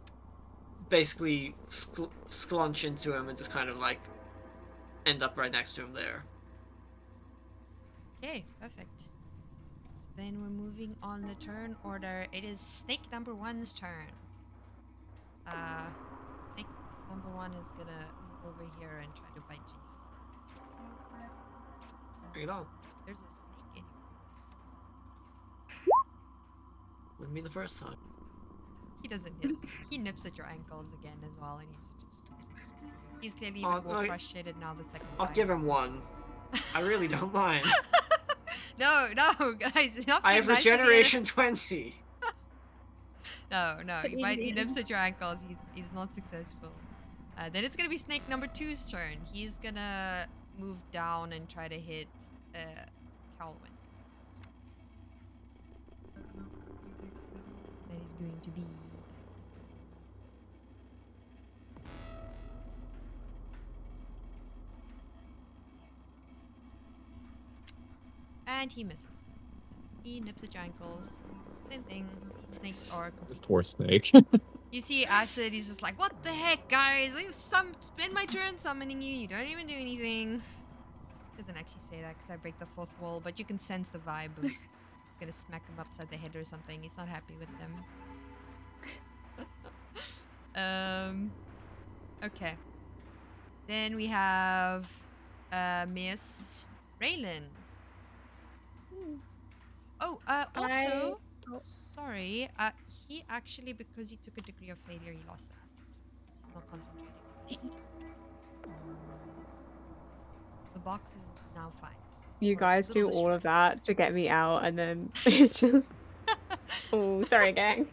basically sklunch into him and just kind of like end up right next to him there. Okay, perfect. So then we're moving on the turn order. It is snake number 1's turn. Snake number 1 is gonna move over here and try to bite Janine. Bring it on. There's a snake in here. Wouldn't be the first time. He doesn't hit. He nips at your ankles again as well, and he's clearly even more frustrated now the second time. I'll give him one. I really don't mind. No, guys. I have regeneration 20. No. He nips at your ankles. He's not successful. Then it's gonna be snake number 2's turn. He's gonna move down and try to hit Calwin. That is going to be. And he misses. He nips at your ankles. Same thing. These snakes are. This poor snake. You see Acid, he's just like, what the heck, guys? I spend my turn summoning you. You don't even do anything. Doesn't actually say that because I break the 4th wall, but you can sense the vibe of he's gonna smack him upside the head or something. He's not happy with them. Okay. Then we have Miss Raelinn. Oh, also, sorry, he actually, because he took a degree of failure, he lost acid. He's not concentrating. The box is now fine. You guys do all of that to get me out, and then just... Oh, sorry, gang.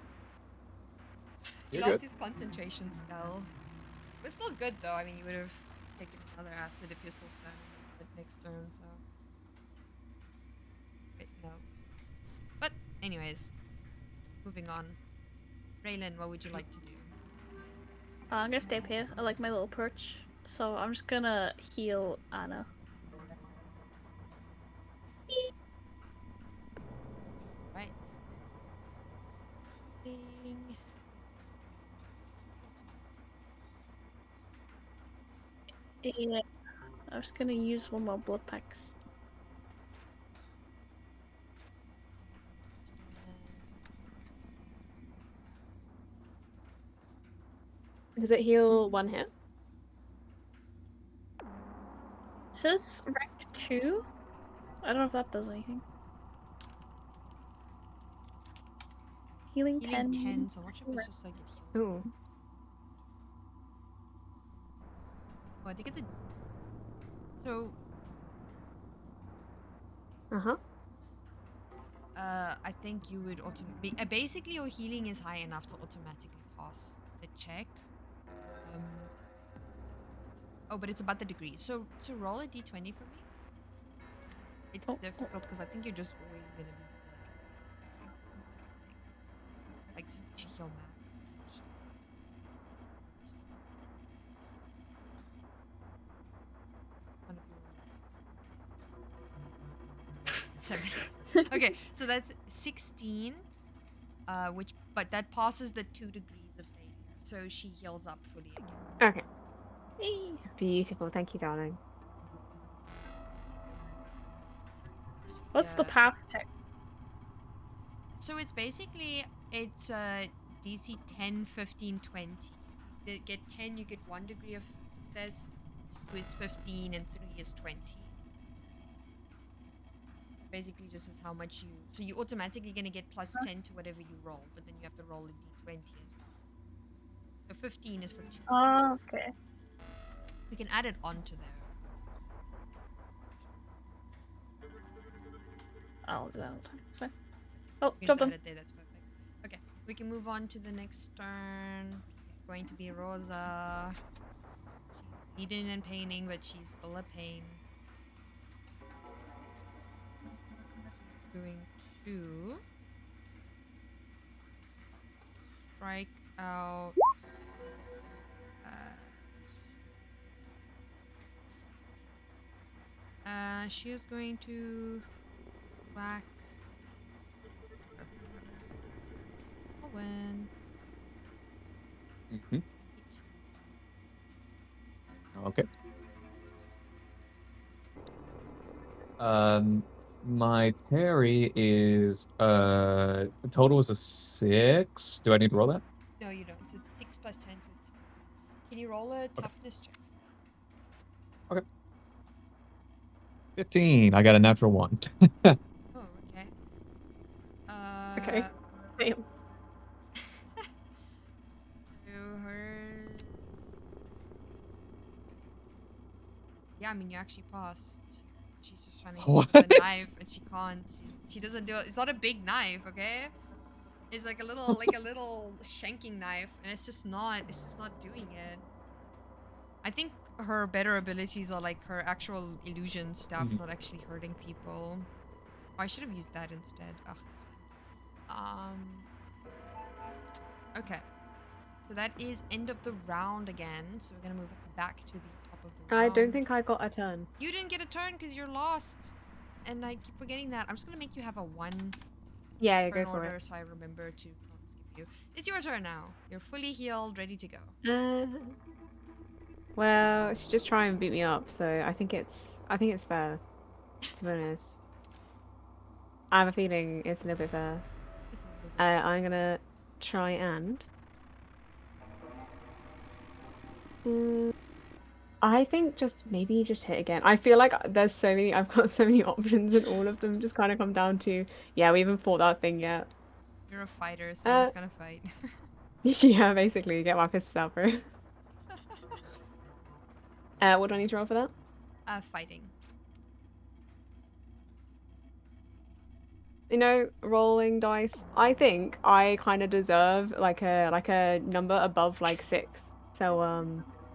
He lost his concentration spell. It was still good, though. I mean, you would have taken another acid if you're still standing the next turn, so... Wait, no. But, anyways. Moving on. Raelinn, what would you like to do? I'm gonna stay up here. I like my little perch. So I'm just gonna heal Anna. Right. Yeah. I'm just gonna use one more blood packs. Does it heal 1 hit? It says rank 2. I don't know if that does anything. Healing 10. 10, so watch if it's just like it heals. Ooh. Oh, I think it's a... So... I think you would basically your healing is high enough to automatically pass the check. Oh, but it's about the degrees. So to roll a d20 for me. It's difficult because I think you're just always gonna be like to heal max. Essentially. 7. Okay, so that's 16. But that passes the 2 degrees of failure, so she heals up fully again. Okay. Beautiful, thank you, darling. What's the pass check? So it's basically DC 10, 15, 20. To get 10, you get 1 degree of success, 2 is 15, and 3 is 20. Basically, just is how much you. So you're automatically going to get plus 10 to whatever you roll, but then you have to roll a d20 as well. So 15 is for 2. Oh, okay. We can add it onto there. I'll do that. It's fine. Oh, You job just add done. it there, that's perfect. Okay, we can move on to the next turn. It's going to be Rosa. She's bleeding and paining, but she's still a pain. Going to strike out. She is going to whack Calwin. Mhm. Okay. My parry is the total is a 6. Do I need to roll that? No, you don't. So it's 6 plus 10, so it's 16. Can you roll a toughness check? Okay. 15. I got a natural 1. Oh, okay. Okay. Damn. So hers. Yeah, I mean, you actually pass. She's just trying to hit you with What? a knife, and she can't. She doesn't do it. It's not a big knife, okay? It's like a little shanking knife, and it's just not doing it. I think her better abilities are like her actual illusion stuff, not actually hurting people. Oh, I should have used that instead. Ugh, it's fine. Okay. So that is end of the round again. So we're gonna move back to the top of the round. I don't think I got a turn. You didn't get a turn because you're lost. And I keep forgetting that. I'm just gonna make you have a 1 Yeah, turn go for order it. so I remember to not skip you. It's your turn now. You're fully healed, ready to go. Well, she's just trying to beat me up, so I think it's fair. To be honest, I have a feeling it's a little bit fair. Just a little bit. I'm gonna try and. I think maybe just hit again. I feel like there's so many. I've got so many options, and all of them just kind of come down to yeah. We haven't fought that thing yet. You're a fighter, so you're just gonna fight. Yeah, basically get my fists out for it. What do I need to roll for that? Fighting. You know, rolling dice. I think I kind of deserve like a number above like 6. So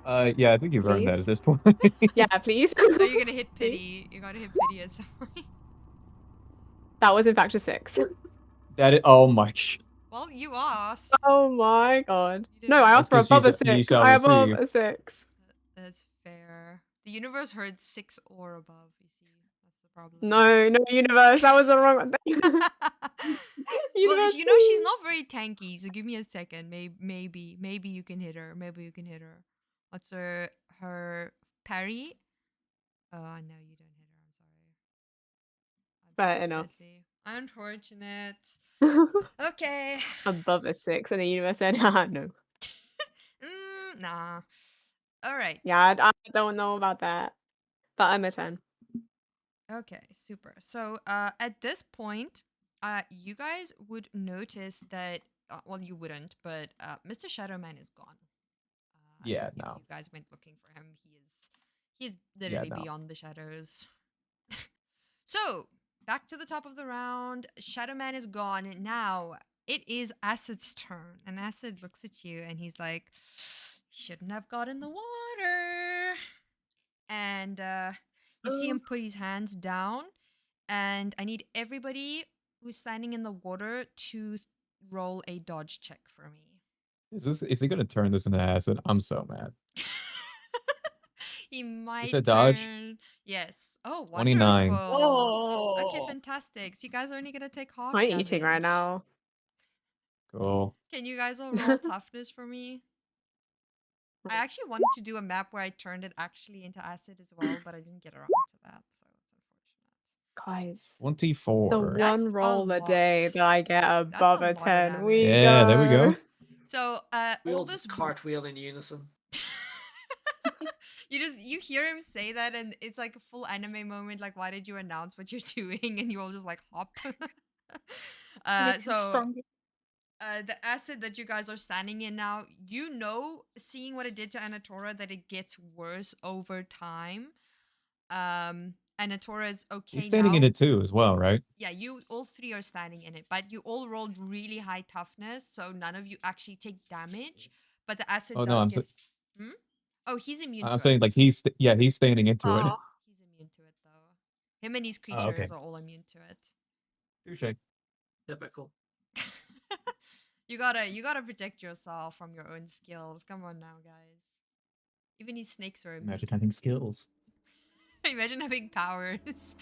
Yeah, I think you've earned that please? at this point. Yeah, please. So you're gonna hit Please? pity. You gotta hit pity at some point. That was in fact a 6. That is, oh my sh- Well, you asked. Oh my god. You did No, I ask. asked for That's 'cause above a she's a- ye 6. shall I above receive. a 6. That's fair. The universe heard 6 or above, you see. That's the problem. No, universe. That was the wrong one. Well, Universe, you know, she's please. not very tanky, so give me a second. Maybe you can hit her. Maybe you can hit her. What's her parry? Oh, no, you don't hit her. I'm sorry. Fair enough. Unfortunate. Okay. Above a 6, and the universe said, haha, no. Nah. All right. Yeah, I don't know about that. But I'm a 10. Okay, super. So, at this point, you guys would notice that, well, you wouldn't, but Mr. Shadowman is gone. I Yeah, don't think no. you guys went looking for him. He is Yeah, literally no. beyond the shadows. So, back to the top of the round. Shadowman is gone. Now, it is Acid's turn. And Acid looks at you and he's like, shouldn't have got in the water. And you see him put his hands down. And I need everybody who's standing in the water to roll a dodge check for me. Is he gonna turn this into acid? I'm so mad. He might said dodge? turn. Yes. Oh, 29. wonderful. Okay, Oh, fantastic. So you guys are only gonna take half I'm damage. eating right now. Cool. Can you guys all roll toughness for me? I actually wanted to do a map where I turned it actually into acid as well, but I didn't get around to that, so that's unfortunate. Guys, the 24. That's one a roll a lot. day that I get That's above a a lot of 10. We damage. Yeah, there we go. go. So We all all this just cartwheel in unison. you hear him say that, and it's like a full anime moment. Like, why did you announce what you're doing? And you all just like hop. Makes him So stronger. the acid that you guys are standing in now, you know, seeing what it did to Anatora, that it gets worse over time. Anatora is okay He's standing in now. it too, as well, right? Yeah, you all three are standing in it, but you all rolled really high toughness, so none of you actually take damage. But the acid Oh no, does give. Hmm? Oh, he's immune I'm to it. saying like he's standing into it. Oh, He's immune to it though. Him and his Oh, okay. creatures are all immune to it. Touche. Typical. You gotta protect yourself from your own skills. Come on now, guys. Even his snakes are immune. Magic hunting skills. Imagine having powers.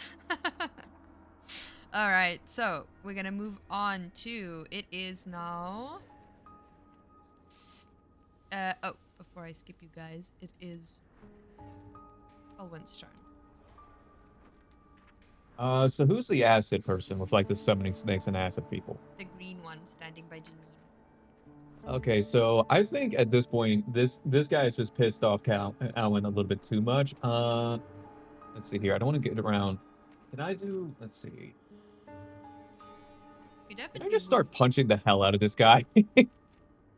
All right, so we're gonna move on to it is now. Oh, before I skip you guys, it is Calwin's turn. So who's the acid person with like the summoning snakes and acid people? The green one standing by Janine. Okay, so I think at this point, this guy is just pissed off Calwin a little bit too much. Let's see here. I don't want to get around. Can I do? Let's see. You Can I definitely just start punching the hell out of this guy?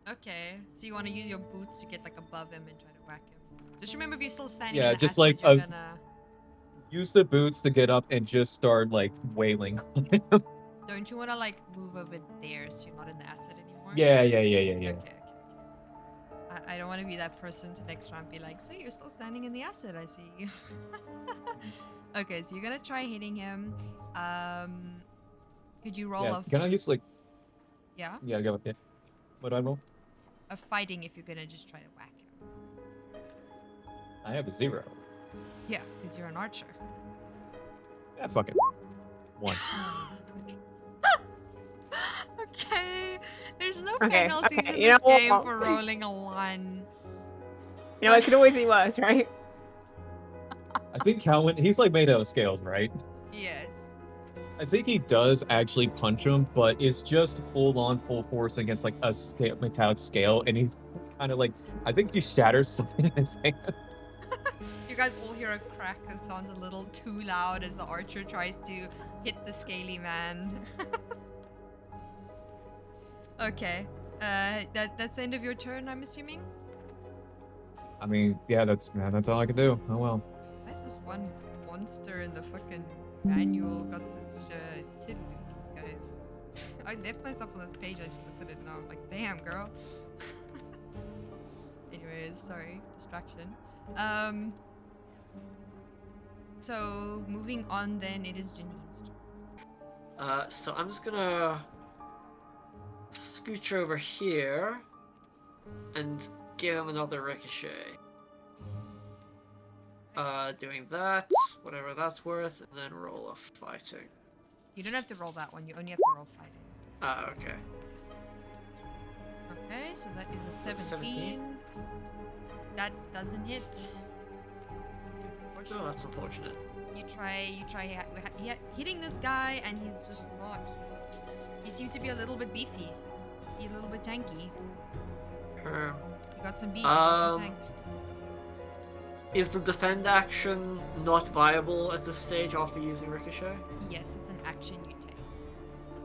Okay, so you want to use your boots to get like above him and try to whack him. Just remember, if you're still standing Yeah, in the just acid, like you're gonna. Use the boots to get up and just start like wailing on him. Don't you want to like move over there so you're not in the acid anymore? Yeah. Okay. I don't want to be that person to next round be like, so you're still standing in the acid, I see. Okay, so you're gonna try hitting him. Could you roll Yeah. a Can I use like? yeah Yeah, go. Yeah. What do I roll? a fighting if you're gonna just try to whack him? I have a 0. Yeah, because you're an archer. Yeah, fuck it. 1. Okay, there's no Okay, penalties okay, in you know this game what? for rolling a 1. You know, it could always be worse, right? I think Calwin, he's like made out of scales, right? Yes. I think he does actually punch him, but it's just full on, full force against like a scale, metallic scale, and he kind of like, I think he shatters something in his hand. You guys all hear a crack that sounds a little too loud as the archer tries to hit the scaly man. Okay. That's the end of your turn, I'm assuming? I mean, yeah, that's all I can do. Oh well. Why is this one monster in the fucking manual got such tiddlywinkies, guys? I left myself on this page, I just looked at it now. I'm like, damn, girl. Anyways, sorry, distraction. So moving on then, it is Janine's turn. So I'm just gonna scooch over here and give him another ricochet. Doing that, whatever that's worth, and then roll a fighting. You don't have to roll that one, you only have to roll fighting. Okay. Okay, so that is a 17. 17. That doesn't hit. Oh, that's unfortunate. You try hitting this guy, and he's just not. He seems to be a little bit beefy. He's a little bit tanky. You got some beef. You got some tank. Is the defend action not viable at this stage after using ricochet? Yes, it's an action you take.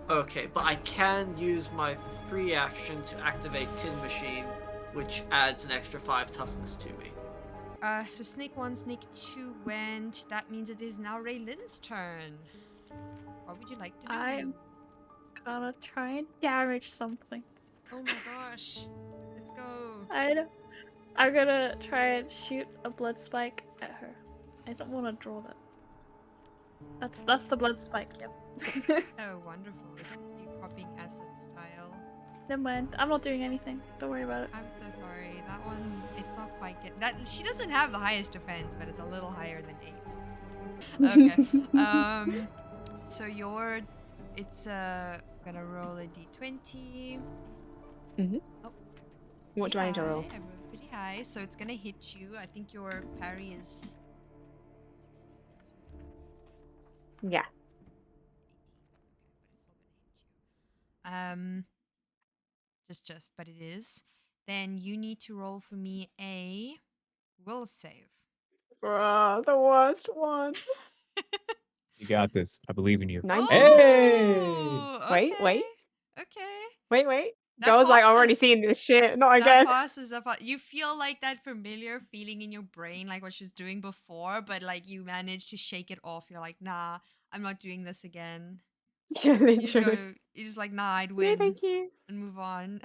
Okay, but I can use my free action to activate Tin Machine, which adds an extra 5 toughness to me. So Snake 1, Snake 2 went. That means it is now Raelynn's turn. What would you like to do? I'm gonna try and damage something. Oh my gosh. Let's go. I'm gonna try and shoot a blood spike at her. I don't want to draw that. That's the blood spike. Yep. Oh, wonderful. Is you copying acid style? Never mind. I'm not doing anything. Don't worry about it. I'm so sorry. That one, it's not quite good. That she doesn't have the highest defense, but it's a little higher than 8. Okay. So it's gonna roll a d20. Mhm. Oh. What do I need to roll? I rolled pretty high, so it's gonna hit you. I think your parry is 16. Yeah. 18. Okay, but it's still gonna hit you. just, but it is, then you need to roll for me a will save. Bruh, the worst one. You got this. I believe in you. 19. Hey! Oh, Wait, wait, okay. wait. That Girl's like already passes. seen this shit. Not That again. passes. You feel like that familiar feeling in your brain, like what she was doing before, but like you manage to shake it off. You're like, nah, I'm not doing this again. Yeah, You just literally. go. You're just like, nah, I'd Yeah, win thank you. and move on.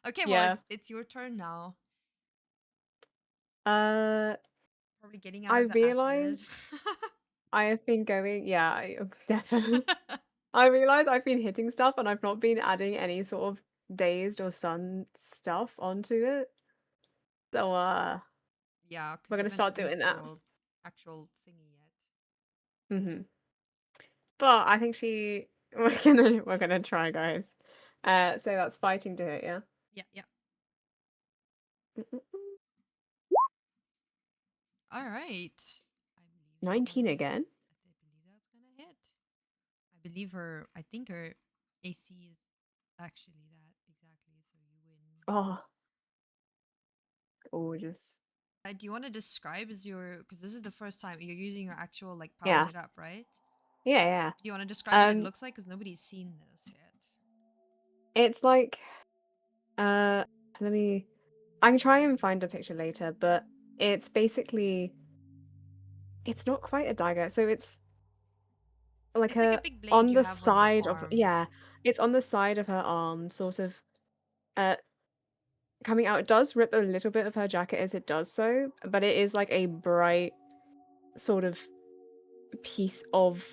Okay, well, Yeah. it's your turn now. Uh, Probably getting out I of the acid. realized I have been going. Yeah, definitely. I realize I've been hitting stuff and I've not been adding any sort of dazed or sun stuff onto it. So Yeah, we're because you gonna haven't start doing used that. your actual thingy yet. But I think we're gonna try, guys. So that's fighting to hit, yeah. Yeah. All right. I believe 19 again. I believe that's gonna hit. I think her AC is actually that exactly. So you win. Oh, gorgeous. Do you want to describe as your, because this is the first time you're using your actual like Yeah. powered it up, right? Yeah. Do you want to describe what it looks like? Because nobody's seen this yet. It's like, I can try and find a picture later, but it's basically, it's not quite a dagger. So it's like It's like a big blade on you the have on your side of, arm. yeah, it's on the side of her arm, sort of, coming out. It does rip a little bit of her jacket as it does so, but it is like a bright sort of piece of,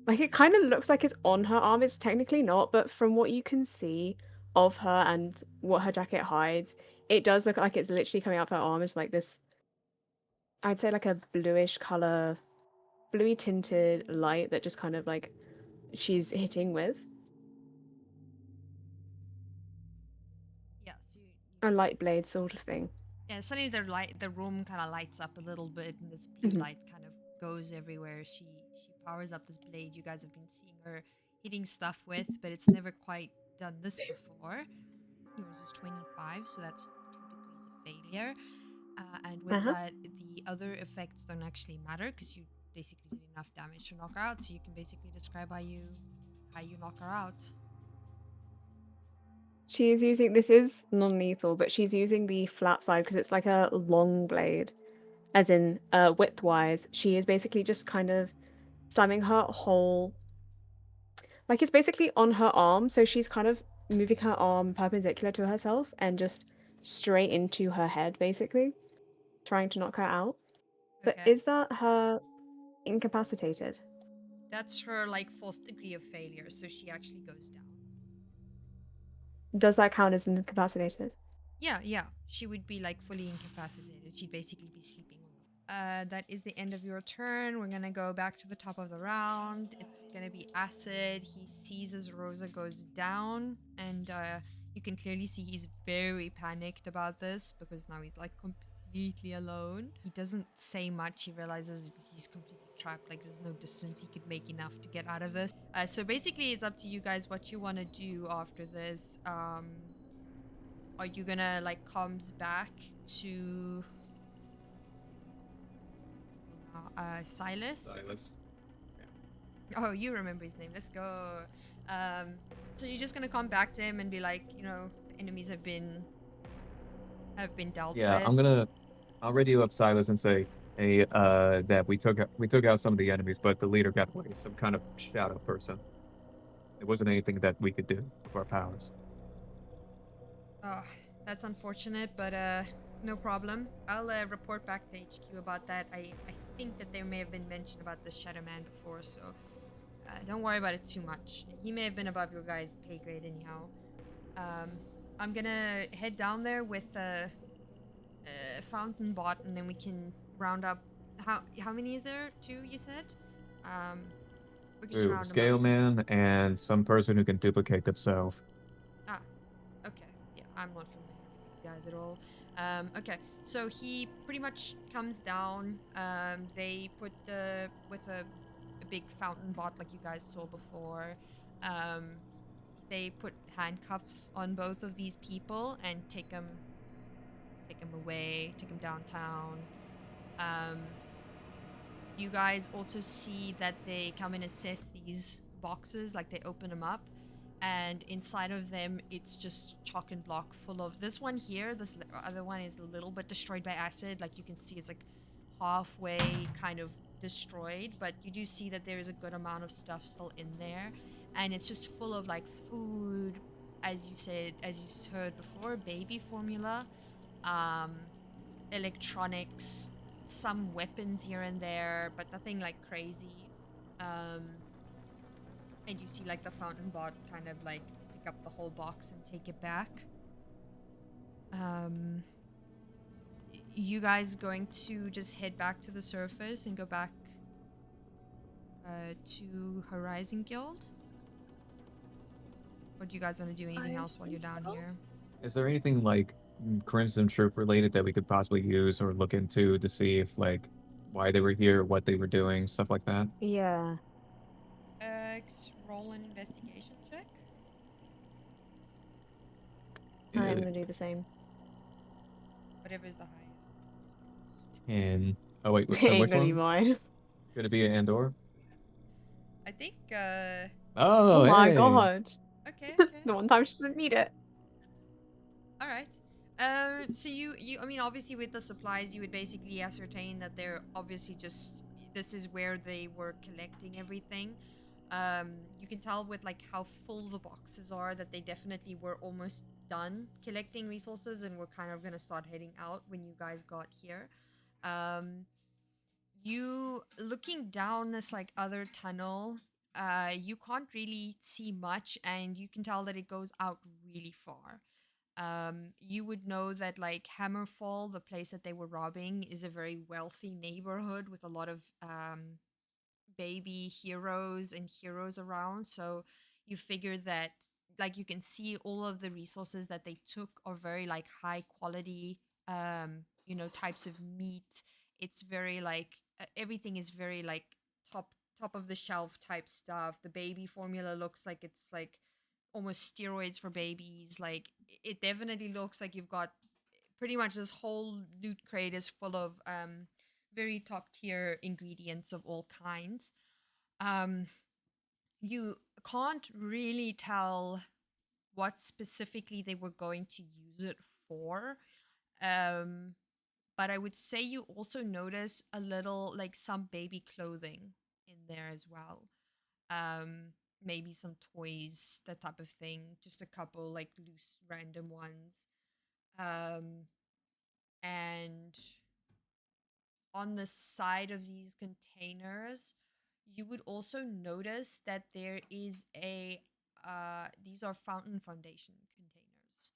like, it kind of looks like it's on her arm. It's technically not, but from what you can see of her and what her jacket hides, it does look like it's literally coming out of her arm. It's like this, I'd say like a bluish color, bluey tinted light that just kind of like she's hitting with. Yeah, so A light blade sort of thing. yeah, suddenly the room kind of lights up a little bit, and this blue light kind of goes everywhere. She powers up this blade you guys have been seeing her hitting stuff with, but it's never quite done this before. Yours is 25, so that's 2 degrees of failure. And with that, the other effects don't actually matter because you basically did enough damage to knock her out. So you can basically describe how you knock her out. She's using, this is non-lethal, but she's using the flat side because it's like a long blade, as in width-wise. She is basically just kind of slamming her whole, like, it's basically on her arm, so she's kind of moving her arm perpendicular to herself and just straight into her head, basically, trying to knock her out. But Okay. is that her incapacitated? That's her like 4th degree of failure, so she actually goes down. Does that count as incapacitated? Yeah. She would be like fully incapacitated. She'd basically be sleeping on the. That is the end of your turn. We're gonna go back to the top of the round. It's gonna be acid. He sees as Rosa goes down, and you can clearly see he's very panicked about this because now he's like completely alone. He doesn't say much. He realizes he's completely trapped. Like there's no distance he could make enough to get out of this. So basically, it's up to you guys what you want to do after this. Are you gonna like comms back to Silas? Silas. Oh, you remember his name. Let's go. So you're just gonna come back to him and be like, you know, the enemies have been dealt Yeah, with. I'll radio up Silas and say, hey, that we took out some of the enemies, but the leader got away, some kind of shadow person. It wasn't anything that we could do with our powers. Oh, that's unfortunate, but no problem. I'll report back to HQ about that. I think that there may have been mention about the Shadow Man before, so don't worry about it too much. He may have been above your guys' pay grade anyhow. I'm gonna head down there with a fountain bot, and then we can round up. How many is there? 2, you said? We can just round them Scale up. Man and some person who can duplicate themselves. Ah, okay. Yeah, I'm not familiar with these guys at all. Okay, so he pretty much comes down. They put with a big fountain bot like you guys saw before. they put handcuffs on both of these people and take them away, take them downtown. Um, you guys also see that they come and assess these boxes, like they open them up, and inside of them it's just chalk and block full of this one here. This other one is a little bit destroyed by acid, like you can see it's like halfway kind of destroyed, but you do see that there is a good amount of stuff still in there, and it's just full of like food, as you said, as you heard before, baby formula, um electronics, some weapons here and there, but nothing like crazy. Um, and you see like the fountain bot kind of like pick up the whole box and take it back. You guys going to just head back to the surface and go back to Horizon Guild? Or do you guys want to do anything else while you're down here? Is there anything like Crimson Troop related that we could possibly use or look into to see if like why they were here, what they were doing, stuff like that? Yeah. Roll an investigation check. I'm gonna do the same. Whatever is the highest. 10. Oh wait, Ain't which gonna be one? mine. Gonna be an Andor? I think, Oh, Oh my hey. god. okay. The one time she doesn't need it. All right. So I mean, obviously with the supplies, you would basically ascertain that they're obviously just, this is where they were collecting everything. You can tell with like how full the boxes are that they definitely were almost done collecting resources and were kind of gonna start heading out when you guys got here. Um, you looking down this like other tunnel, you can't really see much, and you can tell that it goes out really far. You would know that like Hammerfall, the place that they were robbing, is a very wealthy neighborhood with a lot of baby heroes and heroes around. So you figure that like you can see all of the resources that they took are very like high quality, types of meat. It's very like everything is very like top of the shelf type stuff. The baby formula looks like it's like almost steroids for babies. Like it definitely looks like you've got pretty much this whole loot crate is full of very top tier ingredients of all kinds. Um, you can't really tell what specifically they were going to use it for. Um, but I would say you also notice a little like some baby clothing in there as well. Um, Maybe some toys, that type of thing. Just a couple like loose random ones. Um, and on the side of these containers, you would also notice that there is these are fountain foundation containers.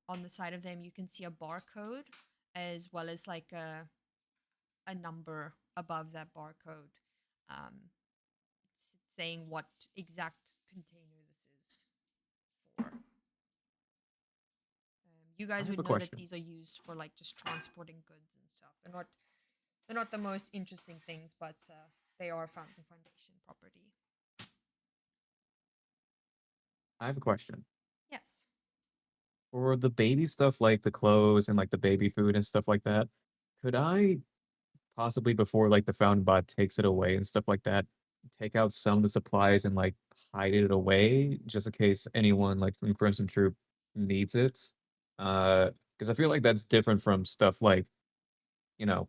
On the side of them, you can see a barcode as well as like a number above that barcode, saying what exact container this is for. You I guys have would a know that question. these are used for like just transporting goods and stuff. They're not the most interesting things, but they are Fountain Foundation property. I have a question. Yes. For the baby stuff like the clothes and like the baby food and stuff like that, could I possibly before like the fountain bot takes it away and stuff like that, take out some of the supplies and like hide it away just in case anyone like from Crimson Troop needs it? Because I feel like that's different from stuff like, you know,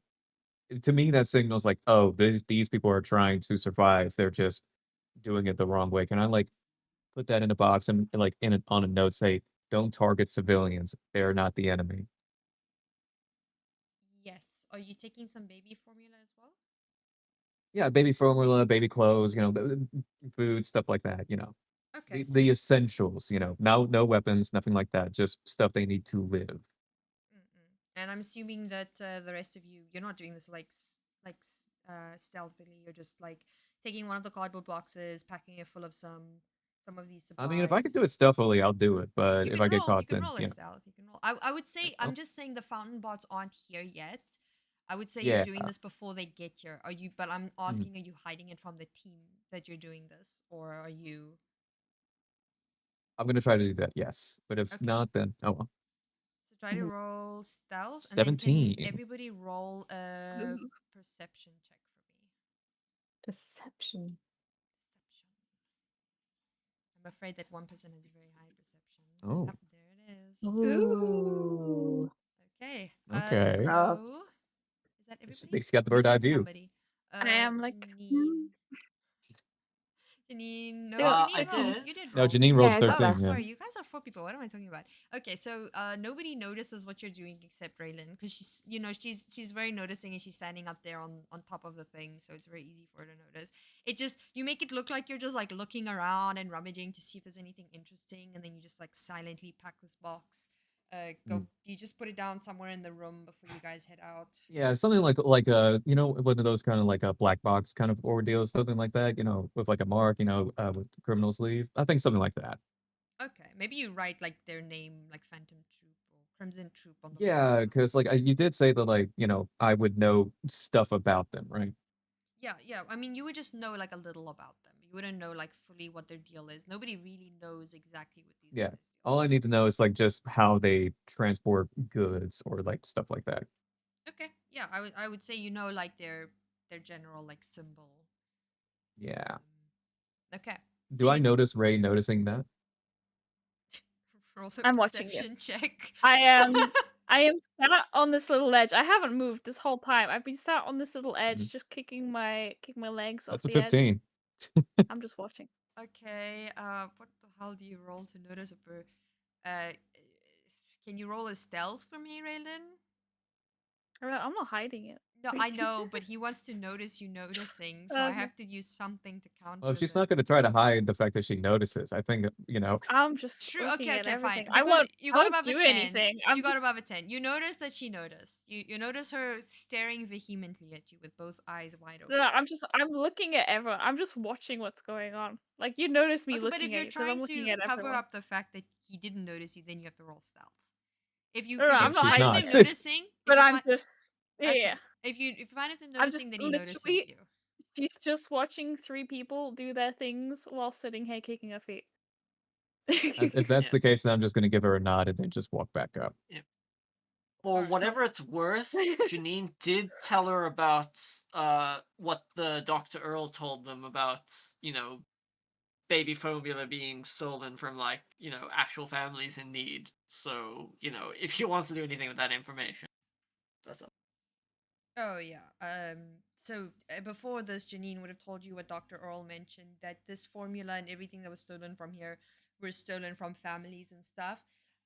to me that signals like, oh, these people are trying to survive. They're just doing it the wrong way. Can I like put that in a box and like on a note say, don't target civilians. They're not the enemy. Yes. Are you taking some baby formula as well? Yeah, baby formula, baby clothes, food, stuff like that, Okay. the essentials, no weapons, nothing like that, just stuff they need to live. Mm-mm. And I'm assuming that the rest of you, you're not doing this stealthily. You're just like taking one of the cardboard boxes, packing it full of some of these I mean, if I supplies. could do it stealthily, I'll do it, but You if can I get roll. You caught, can then, roll a stealth. You can roll. I would say I'm oh, just saying the fountain bots aren't here yet. I would say you're yeah. doing this before they get here. Are you? But I'm mm, asking, are you hiding it from the team that you're doing this, or are you? I'm gonna try to do that, yes. But if Okay. not, then oh well. So try to Mhm. roll stealth, and then can 17. everybody roll a Ooh. perception check for me? Perception. Perception. I'm afraid that one person has a very high perception. Oh, Yep, there it is. Ooh. Okay. okay. Rough. So is that At everybody? least you got the bird eye Missing view. somebody. I am like, Janine. Janine, no, Ew, I Janine rolled. did. You did No, roll. Janine rolled Yeah, he's got 13, Oh, left. yeah. sorry. You guys are 4 people. What am I talking about? Okay, so nobody notices what you're doing except Raelinn, because she's, she's very noticing, and she's standing up there on top of the thing, so it's very easy for her to notice. It just, you make it look like you're just like looking around and rummaging to see if there's anything interesting, and then you just like silently pack this box. Mm. You just put it down somewhere in the room before you guys head out. Yeah, something like one of those kind of like a black box kind of ordeals, something like that, with like a mark, with criminals leave. I think something like that. Okay, maybe you write like their name, like Phantom Troop or Crimson Troop, on the box. Yeah, because like you did say that like, I would know stuff about them, right? Yeah, yeah. I mean, you would just know like a little about them. You wouldn't know like fully what their deal is. Nobody really knows exactly what these Yeah. guys All I need to know is like just how they transport goods or like stuff like that. do. Okay, yeah. I would say like their general like symbol. Yeah. Okay, so Do I you notice Ray noticing that? roll a I'm watching you. perception check. I am. I am sat on this little edge. I haven't moved this whole time. I've been sat on this little edge, Mhm. just kicking my legs off That's a the edge. 15. I'm just watching. Okay. What the hell do you roll to notice a bird? Uh, can you roll a stealth for me, Raelinn? Alright, I'm not hiding it. No, I know, but he wants to notice you noticing, so I Okay. have to use something to Well, counter if she's the. not going to try to hide the fact that she notices, I think, I'm just True. looking Okay. at Okay. Fine. everything. I Because won't. you I got won't above a do 10. anything. I'm You got just. above a 10. You notice that she noticed. You notice her staring vehemently at you with both eyes wide open. No, I'm looking at everyone. I'm just watching what's going on. Like you notice me Okay, but if looking at you're you because I'm trying looking to at cover everyone. up the fact that he didn't notice you, then you have to roll stealth. If you No, if I'm you're not she's fine with hiding him not. it. noticing, if But you're I'm fine, just. Yeah. okay. If you're fine with him I'm noticing, just then he notices literally. you. She's just watching 3 people do their things while sitting here kicking her feet. If that's Yeah. the case, then I'm just going to give her a nod and then just walk back up. For Alright. whatever it's worth, Janine did tell her about what the Dr. Earl told them about, baby formula being stolen from actual families in need. So, if she wants to do anything with that information, that's up. Oh yeah. So before this, Janine would have told you what Dr. Earl mentioned, that this formula and everything that was stolen from here were stolen from families and stuff.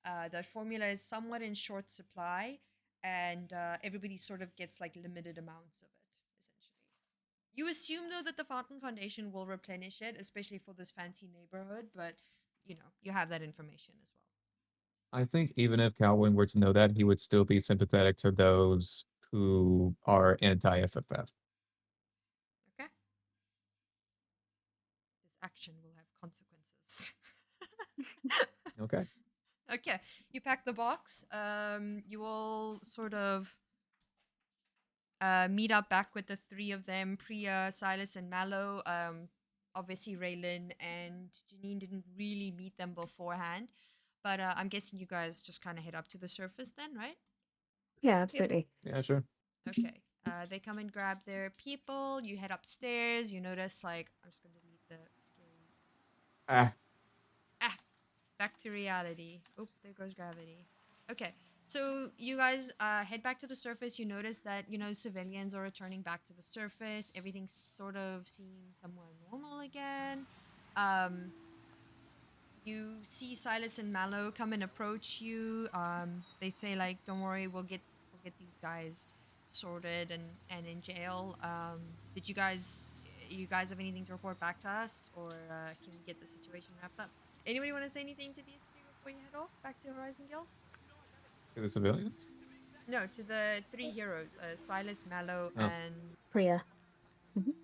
That formula is somewhat in short supply, and everybody sort of gets like limited amounts of it, essentially. You assume though that the Fountain Foundation will replenish it, especially for this fancy neighborhood, but you have that information as well. I think even if Calwin were to know that, he would still be sympathetic to those who are anti-FFF. Okay. This action will have consequences. Okay. Okay, you pack the box. You all sort of meet up back with the three of them, Priya, Silas, and Mallow. Obviously Raelinn and Janine didn't really meet them beforehand, but I'm guessing you guys just kind of head up to the surface then, right? Yeah, absolutely. Yeah, sure. Okay. They come and grab their people. You head upstairs. You notice like I'm just gonna delete the scary. Ah, Back to reality. Oop, there goes gravity. Okay, so you guys head back to the surface. You notice that, civilians are returning back to the surface. Everything sort of seems somewhere normal again. Um, you see Silas and Mallow come and approach you. They say like, "Don't worry, we'll get these guys sorted and in jail." Did you guys have anything to report back to us, or can we get the situation wrapped up? Anybody want to say anything to these three before you head off back to Horizon Guild? to the civilians? No, to the three heroes, Silas, Mallow, Oh, and Priya. Mhm.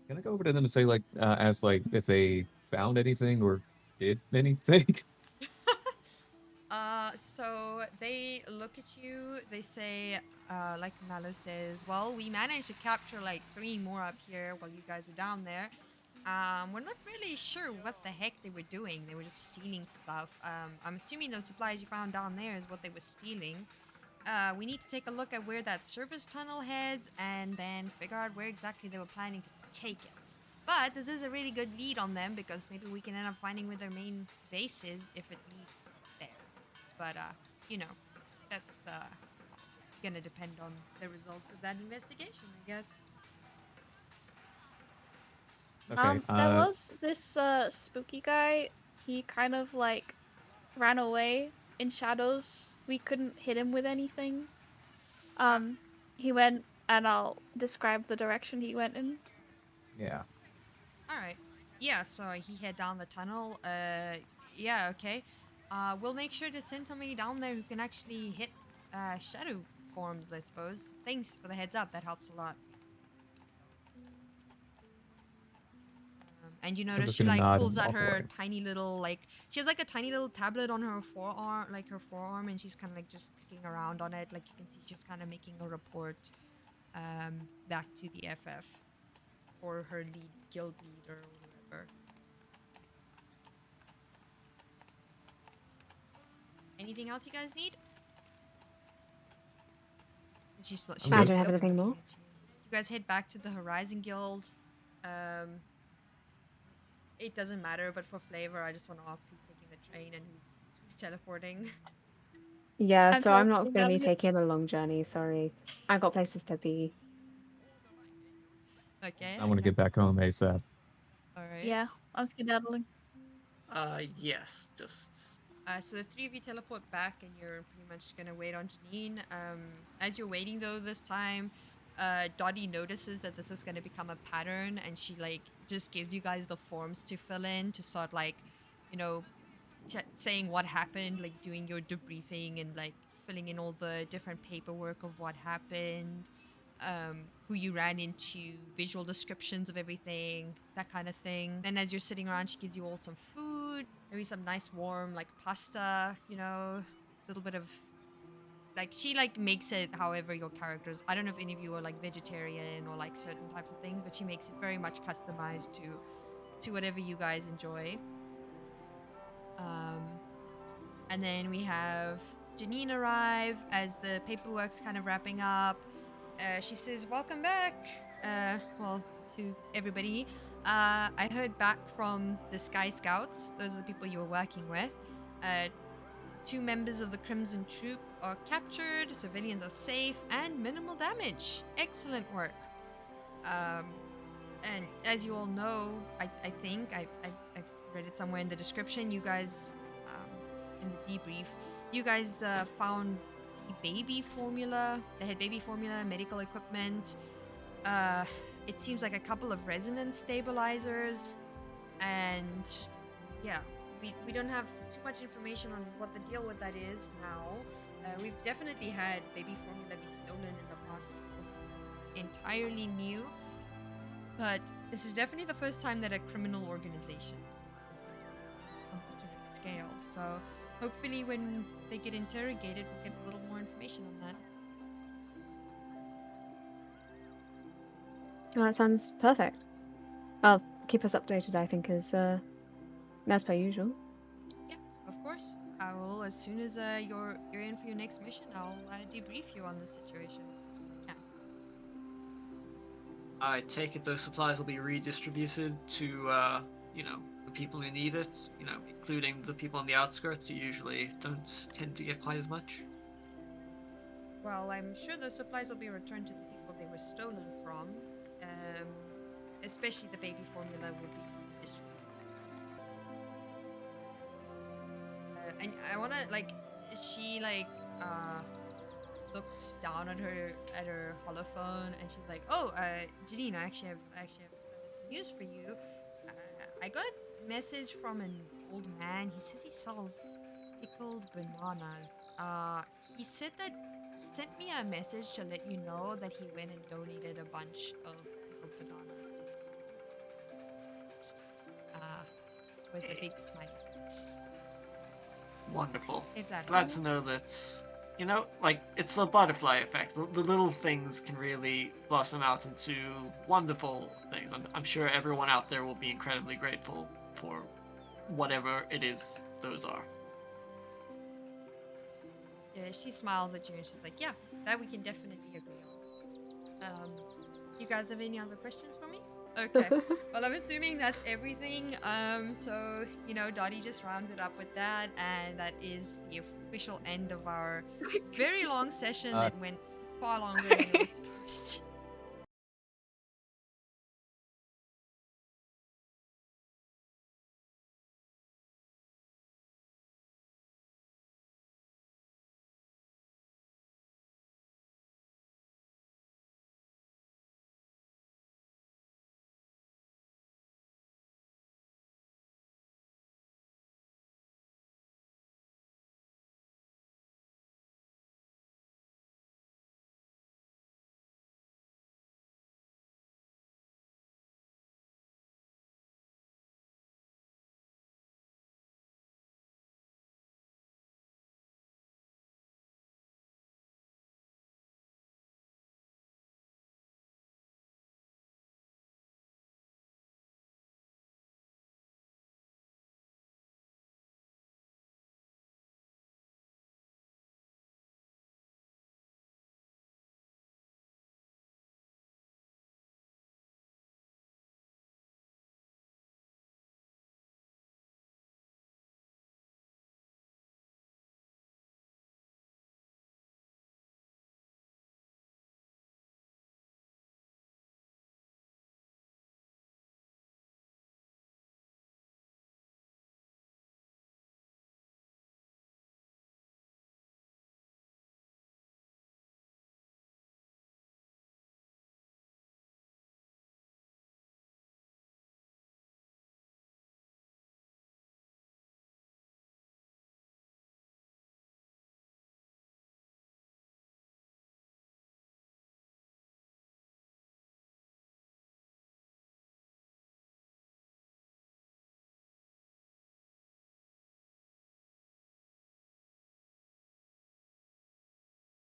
can I go over to them and say ask if they found anything or did anything? So they look at you. They say, like Mallow says, "Well, we managed to capture like three more up here while you guys were down there. We're not really sure what the heck they were doing. They were just stealing stuff. I'm assuming those supplies you found down there is what they were stealing. We need to take a look at where that service tunnel heads and then figure out where exactly they were planning to take it. But this is a really good lead on them because maybe we can end up finding where their main base is if it leads there. But, you know, that's gonna depend on the results of that investigation, I guess. Okay. There was this spooky guy. He kind of like ran away in shadows. We couldn't hit him with anything. He went, and I'll describe the direction he went in. Yeah. All right. Yeah, so he head down the tunnel. Yeah, okay. We'll make sure to send somebody down there who can actually hit shadow forms, I suppose. Thanks for the heads up. That helps a lot. And you notice just she gonna like nod pulls and out walk her away. tiny little like she has like a tiny little tablet on her forearm, and she's kind of like just clicking around on it. Like you can see, she's kind of making a report back to the FF or her guild leader or whatever. Anything else you guys need? She's I'm I good. don't have anything more. You guys head back to the Horizon Guild. It doesn't matter, but for flavor, I just want to ask who's taking the train and who's teleporting. Yeah, I'm so I'm not totally going to be down with- taking a long journey. Sorry, I got places to be. Okay. I want to get back home ASAP. All right. Yeah, I'm skedaddling. Yes, just So the three of you teleport back, and you're pretty much gonna wait on Janine. As you're waiting though, this time, Dottie notices that this is gonna become a pattern, and she like just gives you guys the forms to fill in to start like, you know, saying what happened, like doing your debriefing and like filling in all the different paperwork of what happened, who you ran into, visual descriptions of everything, that kind of thing. And as you're sitting around, she gives you all some food, maybe some nice warm like pasta, you know, a little bit of like she like makes it however your characters. I don't know if any of you are like vegetarian or like certain types of things, but she makes it very much customized to whatever you guys enjoy. And then we have Janine arrive as the paperwork's kind of wrapping up. She says, "Welcome back, well, to everybody. I heard back from the Sky Scouts. Those are the people you were working with. 2 members of the Crimson Troupe are captured, civilians are safe, and minimal damage. Excellent work. And as you all know, I think I've read it somewhere in the description. You guys, in the debrief, you guys found the baby formula. They had baby formula, medical equipment. It seems like a couple of resonance stabilizers, and yeah, we don't have too much information on what the deal with that is now. We've definitely had baby formula be stolen in the past before. This is entirely new. But this is definitely the first time that a criminal organization has been done on such a big scale. So hopefully when they get interrogated, we'll get a little more information on that. Well, that sounds perfect. Well, keep us updated, I think, as per usual. Yeah, of course. I will, as soon as you're in for your next mission, I'll debrief you on the situation as much as I can. I take it those supplies will be redistributed to, you know, the people who need it, you know, including the people on the outskirts who usually don't tend to get quite as much. Well, I'm sure those supplies will be returned to the people they were stolen from. Especially the baby formula will be distributed. And I wanna like, she like looks down at her holophone, and she's like, "Oh, Janine, I actually have some news for you. I got a message from an old man. He says he sells pickled bananas. He said that he sent me a message to let you know that he went and donated a bunch of pickled bananas to with a big smiley face. Wonderful. If that Glad helps. to know that You know, like, it's the butterfly effect. The little things can really blossom out into wonderful things. I'm sure everyone out there will be incredibly grateful for whatever it is those are. Yeah, she smiles at you and she's like, yeah, that we can definitely agree on. You guys have any other questions for me? Okay. Well, I'm assuming that's everything. So, Dottie just rounds it up with that, and that is the official end of our very long session that went far longer than it was supposed to.